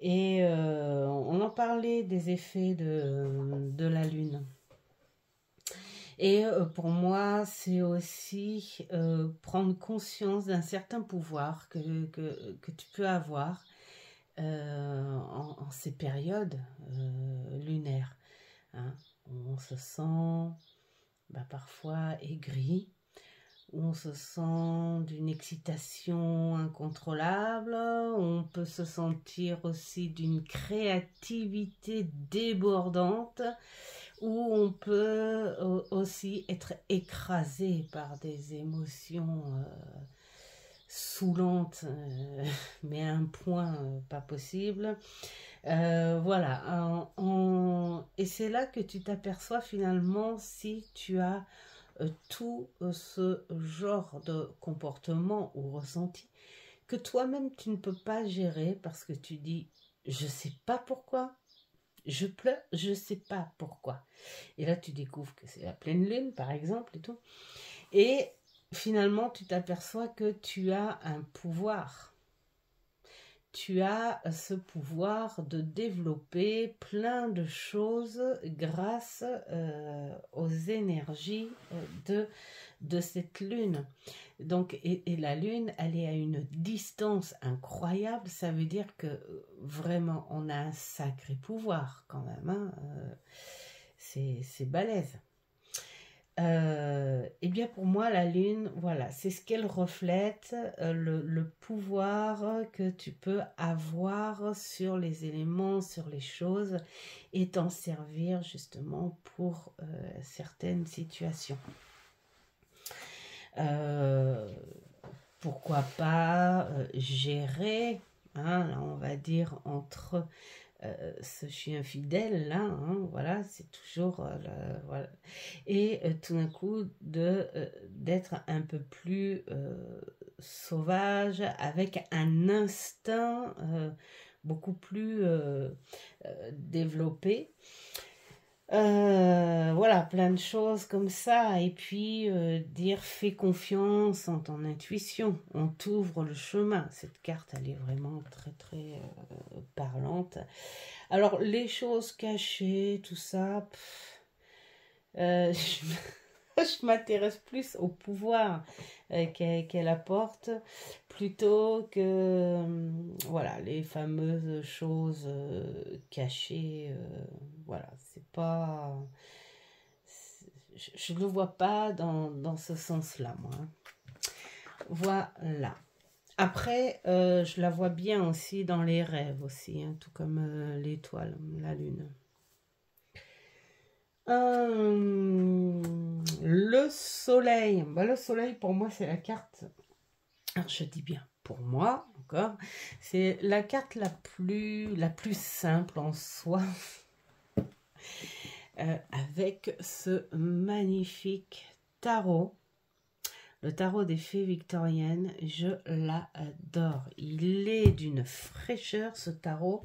Et on en parlait des effets de la lune. Et pour moi, c'est aussi prendre conscience d'un certain pouvoir que tu peux avoir en ces périodes lunaires. Hein. On se sent parfois aigri, on se sent d'une excitation incontrôlable, on peut se sentir aussi d'une créativité débordante, ou on peut aussi être écrasé par des émotions saoulantes, mais à un point pas possible. Voilà, et c'est là que tu t'aperçois finalement si tu as tout ce genre de comportement ou ressenti que toi-même tu ne peux pas gérer parce que tu dis je sais pas pourquoi, je pleure, je sais pas pourquoi. Et là tu découvres que c'est la pleine lune par exemple et tout. Et finalement tu t'aperçois que tu as un pouvoir. Tu as ce pouvoir de développer plein de choses grâce aux énergies de cette lune. Donc, et la lune, elle est à une distance incroyable. Ça veut dire que vraiment, on a un sacré pouvoir quand même. Hein. C'est balèze. Et bien pour moi la lune, voilà, c'est ce qu'elle reflète, le pouvoir que tu peux avoir sur les éléments, sur les choses, et t'en servir justement pour certaines situations. Pourquoi pas gérer, hein, là on va dire entre ce chien fidèle là, hein, voilà, c'est toujours voilà. Et tout d'un coup d'être un peu plus sauvage, avec un instinct beaucoup plus développé. Voilà, plein de choses comme ça. Et puis dire fais confiance en ton intuition, on t'ouvre le chemin. Cette carte, elle est vraiment très très parlante. Alors les choses cachées, tout ça, je m'intéresse plus au pouvoir qu'elle apporte plutôt que voilà, les fameuses choses cachées. Voilà, c'est pas, je le vois pas dans ce sens-là, moi. Voilà. Après, je la vois bien aussi dans les rêves aussi, hein, tout comme l'étoile, la lune. Le soleil. Le soleil, pour moi, c'est la carte. Alors, je dis bien pour moi, encore. C'est la carte la plus simple en soi. avec ce magnifique tarot. Le tarot des fées victoriennes, je l'adore. Il est d'une fraîcheur, ce tarot.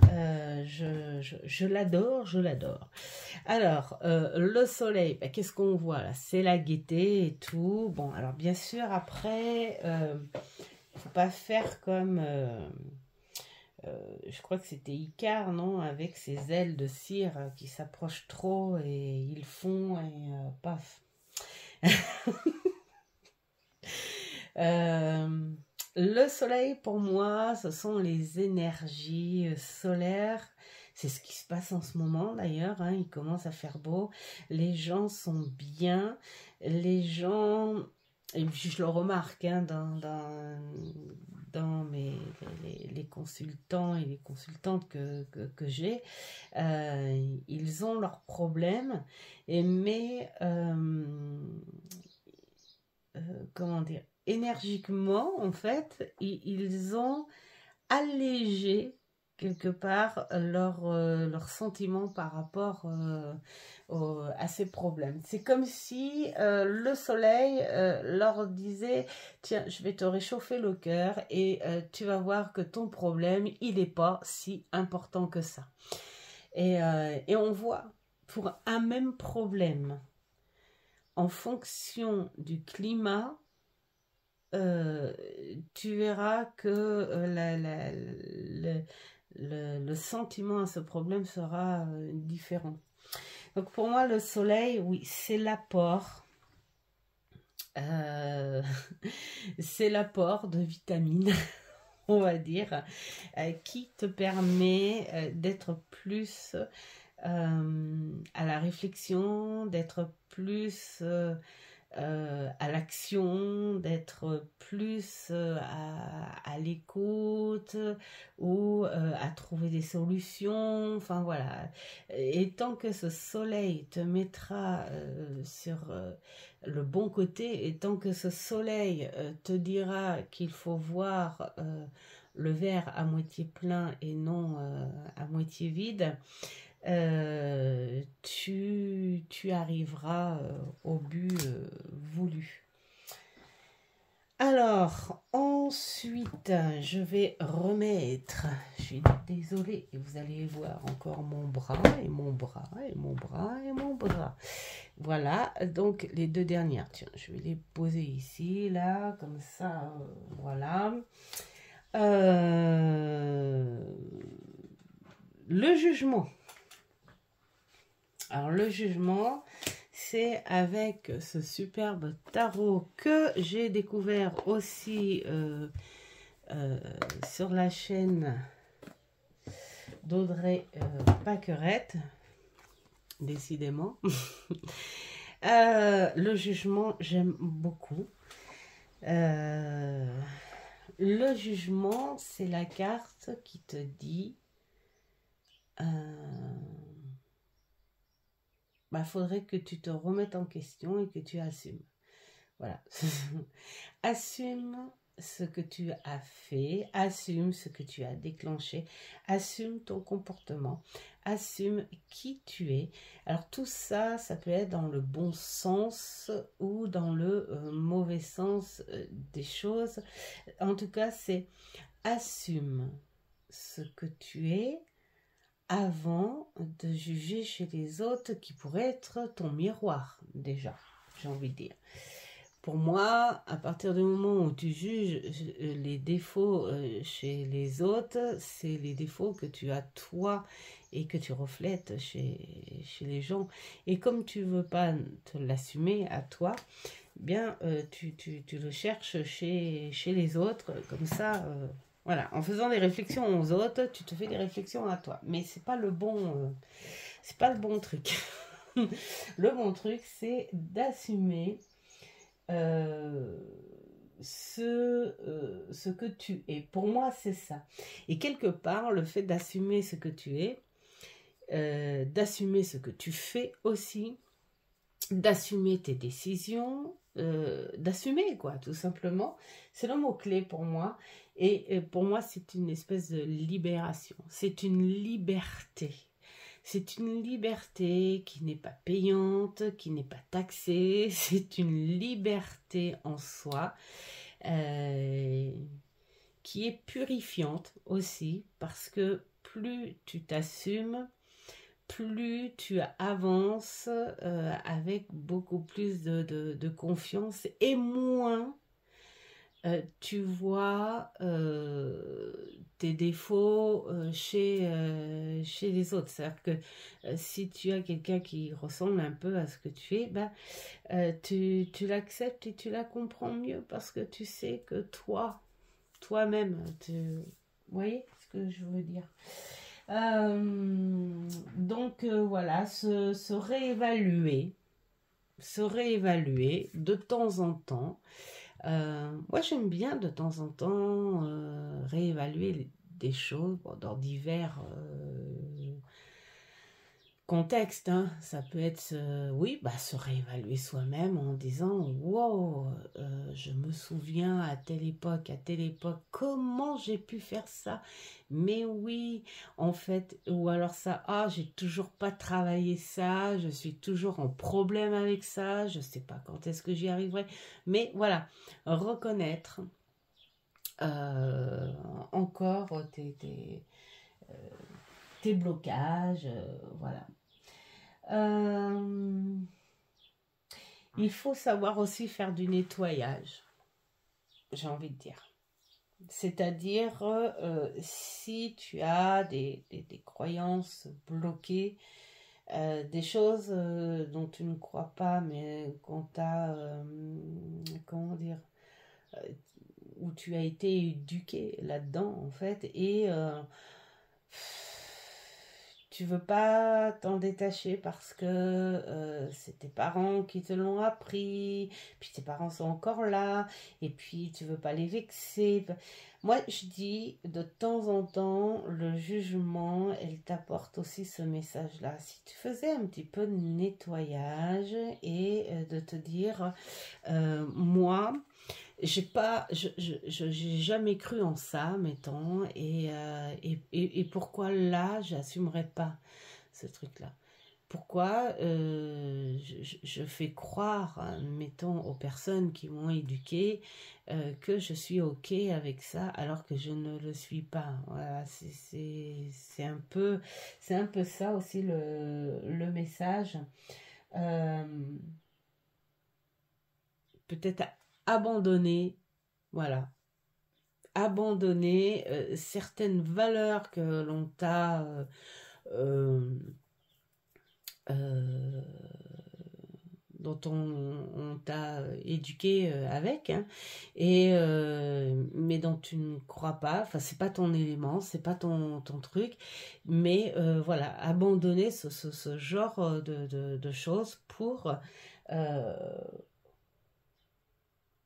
Je l'adore, je l'adore. Alors, le soleil, ben, qu'est-ce qu'on voit là? C'est la gaieté et tout. Bon, alors bien sûr, après, il faut pas faire comme... je crois que c'était Icare, non? Avec ses ailes de cire qui s'approchent trop et ils font et paf. Le soleil, pour moi, ce sont les énergies solaires. C'est ce qui se passe en ce moment, d'ailleurs. Hein, il commence à faire beau. Les gens sont bien. Les gens... Et puis, je le remarque hein, dans les consultants et les consultantes que j'ai. Ils ont leurs problèmes. Mais... comment dire, énergiquement, en fait, ils ont allégé quelque part leur sentiment par rapport à ces problèmes. C'est comme si le soleil leur disait, tiens, je vais te réchauffer le cœur et tu vas voir que ton problème, il n'est pas si important que ça. Et on voit, pour un même problème, en fonction du climat, tu verras que le sentiment à ce problème sera différent. Donc pour moi, le soleil, oui, c'est l'apport. C'est l'apport de vitamines, on va dire, qui te permet d'être plus à la réflexion, d'être plus à l'action, d'être plus à l'écoute ou à trouver des solutions. Enfin voilà. Et tant que ce soleil te mettra sur le bon côté, et tant que ce soleil te dira qu'il faut voir le verre à moitié plein et non à moitié vide, tu arriveras au but voulu. Alors, ensuite, je vais remettre, je suis désolée, et vous allez voir encore mon bras, et mon bras, et mon bras, et mon bras. Voilà, donc les deux dernières, tiens, je vais les poser ici, là, comme ça, voilà. Le jugement. Alors le jugement, c'est avec ce superbe tarot que j'ai découvert aussi sur la chaîne d'Audrey Paquerette, décidément. Le jugement, j'aime beaucoup. Le jugement, c'est la carte qui te dit... faudrait que tu te remettes en question et que tu assumes. Voilà. Assume ce que tu as fait, assume ce que tu as déclenché, assume ton comportement, assume qui tu es. Alors tout ça, ça peut être dans le bon sens ou dans le mauvais sens des choses. En tout cas, c'est assume ce que tu es avant de juger chez les autres qui pourraient être ton miroir, déjà, j'ai envie de dire. Pour moi, à partir du moment où tu juges les défauts chez les autres, c'est les défauts que tu as toi et que tu reflètes chez les gens. Et comme tu ne veux pas te l'assumer à toi, bien tu le cherches chez les autres, comme ça... Voilà, en faisant des réflexions aux autres, tu te fais des réflexions à toi. Mais c'est pas le bon truc. Le bon truc, c'est d'assumer ce que tu es. Pour moi, c'est ça. Et quelque part, le fait d'assumer ce que tu es, d'assumer ce que tu fais aussi, d'assumer tes décisions, d'assumer quoi, tout simplement, c'est le mot-clé pour moi. Et pour moi, c'est une espèce de libération, c'est une liberté, C'est une liberté qui n'est pas payante, qui n'est pas taxée. C'est une liberté en soi qui est purifiante aussi, parce que plus tu t'assumes, plus tu avances avec beaucoup plus de confiance et moins tu vois tes défauts chez les autres. C'est-à-dire que si tu as quelqu'un qui ressemble un peu à ce que tu es, ben, tu l'acceptes et tu la comprends mieux parce que tu sais que toi-même, vous voyez ce que je veux dire. Donc voilà, se réévaluer de temps en temps. Moi, j'aime bien de temps en temps réévaluer des choses dans divers contexte, hein. Ça peut être, oui, bah, se réévaluer soi-même en disant, wow, je me souviens à telle époque, comment j'ai pu faire ça? Mais oui, en fait, ou alors ça, ah, j'ai toujours pas travaillé ça, je suis toujours en problème avec ça, je sais pas quand est-ce que j'y arriverai. Mais voilà, reconnaître encore tes blocages, voilà. Il faut savoir aussi faire du nettoyage, j'ai envie de dire. C'est-à-dire, si tu as des croyances bloquées, des choses dont tu ne crois pas, mais qu'on t'a, comment dire, euh, où tu as été éduqué là-dedans, en fait, et tu veux pas t'en détacher parce que c'est tes parents qui te l'ont appris, puis tes parents sont encore là, et puis tu veux pas les vexer. Moi, je dis de temps en temps, le jugement, elle t'apporte aussi ce message-là. Si tu faisais un petit peu de nettoyage et de te dire, moi, j'ai jamais cru en ça, mettons, et pourquoi là, j'assumerais pas ce truc-là? Pourquoi je fais croire, hein, mettons, aux personnes qui m'ont éduquée que je suis OK avec ça alors que je ne le suis pas. Voilà, c'est un peu ça aussi le message. Euh, Peut-être abandonner, voilà, abandonner certaines valeurs que l'on t'a euh, euh, dont on t'a éduqué avec, hein, et mais dont tu ne crois pas, enfin c'est pas ton élément, c'est pas ton truc, mais voilà, abandonner ce genre de choses pour euh,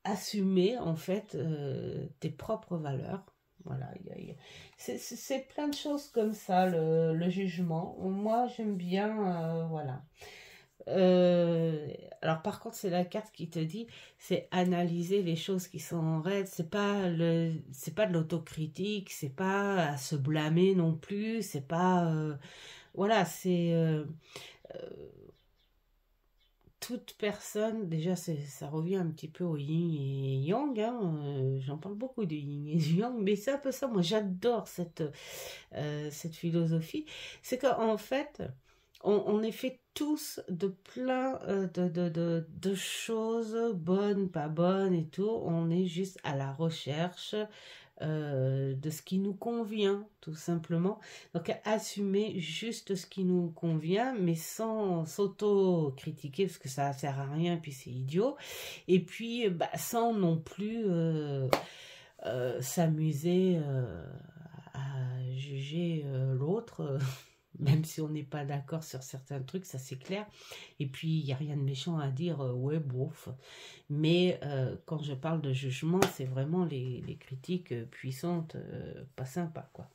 assumer en fait tes propres valeurs. Voilà, c'est plein de choses comme ça, le jugement. Moi, j'aime bien, voilà. Euh, alors par contre, c'est la carte qui te dit, c'est analyser les choses qui sont en règle. C'est pas de l'autocritique, c'est pas à se blâmer non plus, c'est pas, voilà, c'est toute personne, déjà ça revient un petit peu au yin et yang, hein, j'en parle beaucoup du yin et du yang, mais c'est un peu ça, moi j'adore cette philosophie, c'est qu'en fait, on est fait tous de plein de choses, bonnes, pas bonnes et tout, on est juste à la recherche de ce qui nous convient, tout simplement. Donc, assumer juste ce qui nous convient, mais sans s'auto-critiquer, parce que ça ne sert à rien, puis c'est idiot. Et puis, bah, sans non plus s'amuser à juger l'autre. Même si on n'est pas d'accord sur certains trucs, ça c'est clair. Et puis, il n'y a rien de méchant à dire, ouais, bof. Mais quand je parle de jugement, c'est vraiment les critiques puissantes, pas sympas, quoi.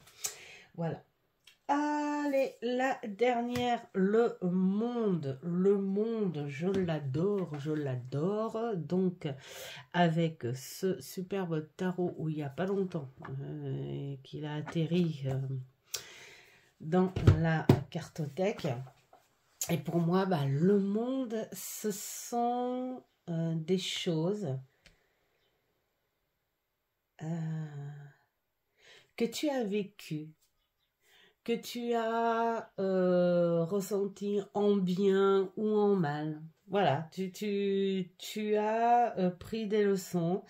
Voilà. Allez, la dernière, le monde. Le monde, je l'adore, je l'adore. Donc, avec ce superbe tarot où il n'y a pas longtemps qu'il a atterri dans la cartothèque. Et pour moi, bah, le monde, ce sont des choses que tu as vécues, que tu as ressenti en bien ou en mal. Voilà, tu as pris des leçons,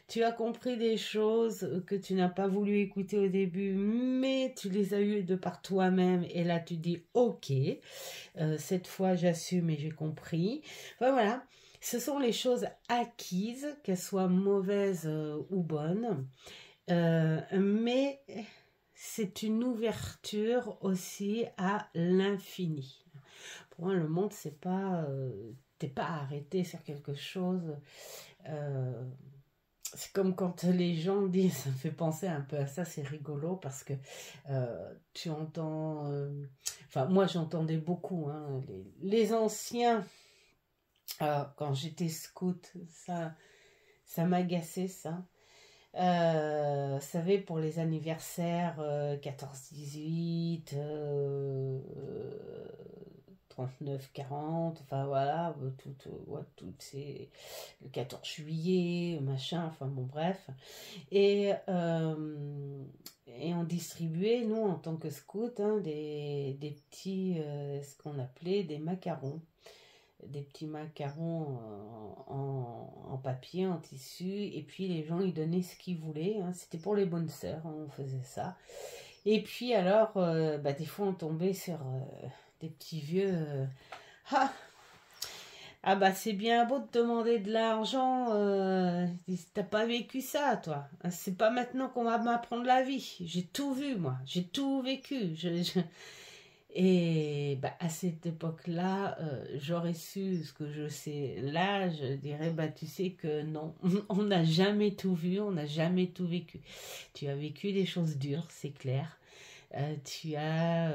tu as compris des choses que tu n'as pas voulu écouter au début, mais tu les as eues de par toi-même et là tu dis ok, cette fois j'assume et j'ai compris. Enfin, voilà, ce sont les choses acquises, qu'elles soient mauvaises ou bonnes, mais c'est une ouverture aussi à l'infini. Pour moi, le monde, c'est pas, t'es pas arrêté sur quelque chose. Euh, c'est comme quand les gens disent, ça me fait penser un peu à ça, c'est rigolo parce que tu entends, enfin moi j'entendais beaucoup, hein, les anciens, quand j'étais scout, ça m'agaçait ça. Vous savez, pour les anniversaires 14-18, 39-40, enfin voilà, toutes ces, le 14 juillet, machin, enfin bon, bref. Et on distribuait, nous, en tant que scout, hein, des petits, ce qu'on appelait des macarons. Des petits macarons en papier, en tissu, et puis les gens ils donnaient ce qu'ils voulaient, hein. C'était pour les bonnes sœurs, hein, on faisait ça. Et puis alors, bah, des fois on tombait sur des petits vieux, ah, ah bah c'est bien beau de demander de l'argent, t'as pas vécu ça toi, c'est pas maintenant qu'on va m'apprendre la vie, j'ai tout vu moi, j'ai tout vécu, Et bah, à cette époque-là, j'aurais su ce que je sais là, je dirais, bah, tu sais que non, on n'a jamais tout vu, on n'a jamais tout vécu. Tu as vécu des choses dures, c'est clair. Tu as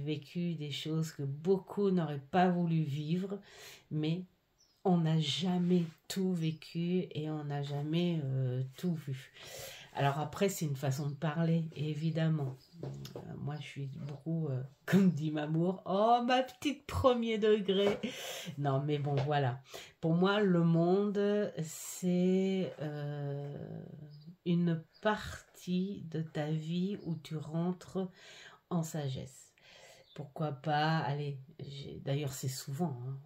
vécu des choses que beaucoup n'auraient pas voulu vivre, mais on n'a jamais tout vécu et on n'a jamais tout vu. Alors après, c'est une façon de parler, évidemment. Moi, je suis beaucoup, comme dit Mamour, oh, ma petite premier degré. Non, mais bon, voilà. Pour moi, le monde, c'est une partie de ta vie où tu rentres en sagesse. Pourquoi pas, allez, d'ailleurs c'est souvent, hein,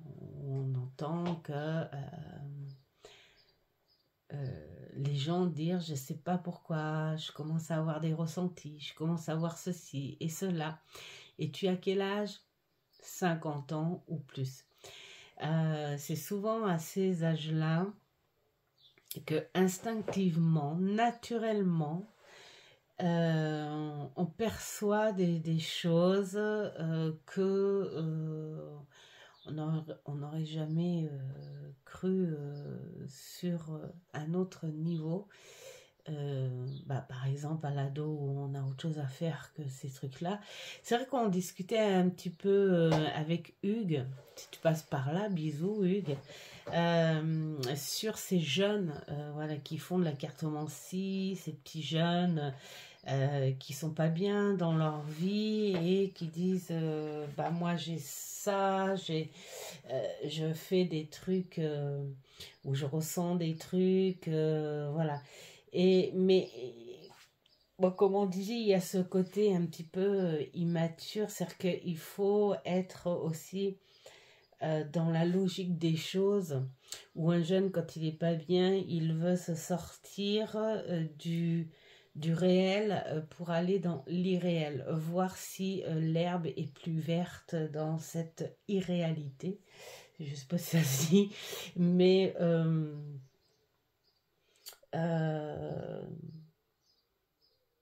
on entend que les gens dire je sais pas pourquoi, je commence à avoir des ressentis, je commence à voir ceci et cela. Et tu as quel âge? 50 ans ou plus. C'est souvent à ces âges-là que instinctivement, naturellement, on perçoit des choses que on n'aurait jamais cru sur un autre niveau. Bah, par exemple, à l'ado où on a autre chose à faire que ces trucs-là. C'est vrai qu'on discutait un petit peu avec Hugues, si tu passes par là, bisous Hugues, sur ces jeunes voilà, qui font de la cartomancie, ces petits jeunes qui sont pas bien dans leur vie et qui disent bah moi j'ai ça, je fais des trucs où je ressens des trucs, voilà. Mais bon, comme on dit, il y a ce côté un petit peu immature, c'est-à-dire qu'il faut être aussi dans la logique des choses, où un jeune, quand il n'est pas bien, il veut se sortir du réel pour aller dans l'irréel, voir si l'herbe est plus verte dans cette irréalité. Je ne sais pas si ça se dit, mais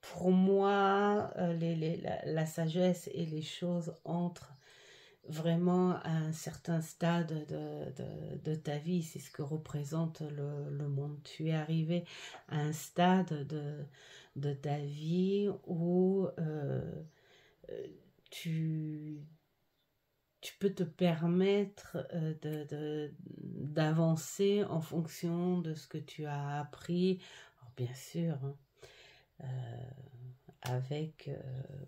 pour moi, la sagesse et les choses entrent vraiment à un certain stade de ta vie. C'est ce que représente le monde. Tu es arrivé à un stade de ta vie où tu, tu peux te permettre d'avancer en fonction de ce que tu as appris. Alors, bien sûr, hein, avec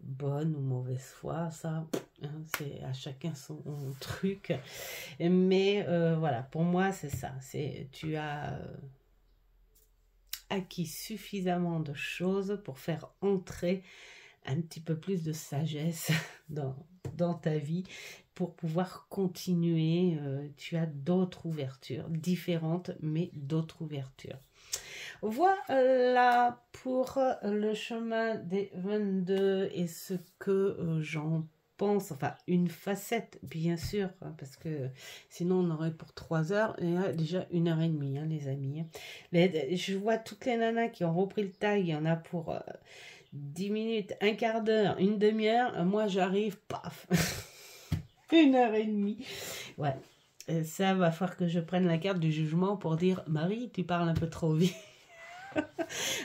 bonne ou mauvaise foi, ça, hein, c'est à chacun son truc. Mais voilà, pour moi, c'est ça. Tu as acquis suffisamment de choses pour faire entrer un petit peu plus de sagesse dans ta vie pour pouvoir continuer. Tu as d'autres ouvertures, différentes, mais d'autres ouvertures. Voilà pour le chemin des 22 et ce que j'en pense, enfin une facette bien sûr, hein, parce que sinon on aurait pour 3 heures, et là, déjà 1h30 hein, les amis. Je vois toutes les nanas qui ont repris le tag, il y en a pour 10 minutes, un quart d'heure, une demi-heure, moi j'arrive, paf, 1h30. Ouais, ça va falloir que je prenne la carte du jugement pour dire Marie, tu parles un peu trop vite.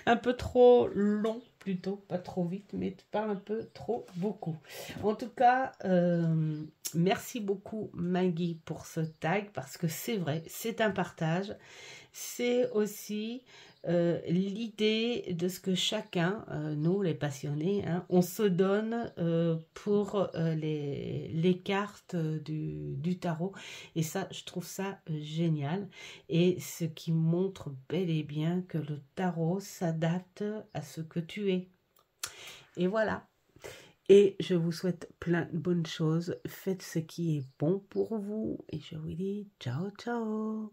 Un peu trop long plutôt, pas trop vite, mais tu parles un peu trop beaucoup. En tout cas, merci beaucoup Maggie pour ce tag, parce que c'est vrai, c'est un partage. C'est aussi l'idée de ce que chacun, nous les passionnés, hein, on se donne pour les cartes du tarot. Et ça, je trouve ça génial. Et ce qui montre bel et bien que le tarot s'adapte à ce que tu es. Et voilà. Et je vous souhaite plein de bonnes choses. Faites ce qui est bon pour vous. Et je vous dis ciao, ciao.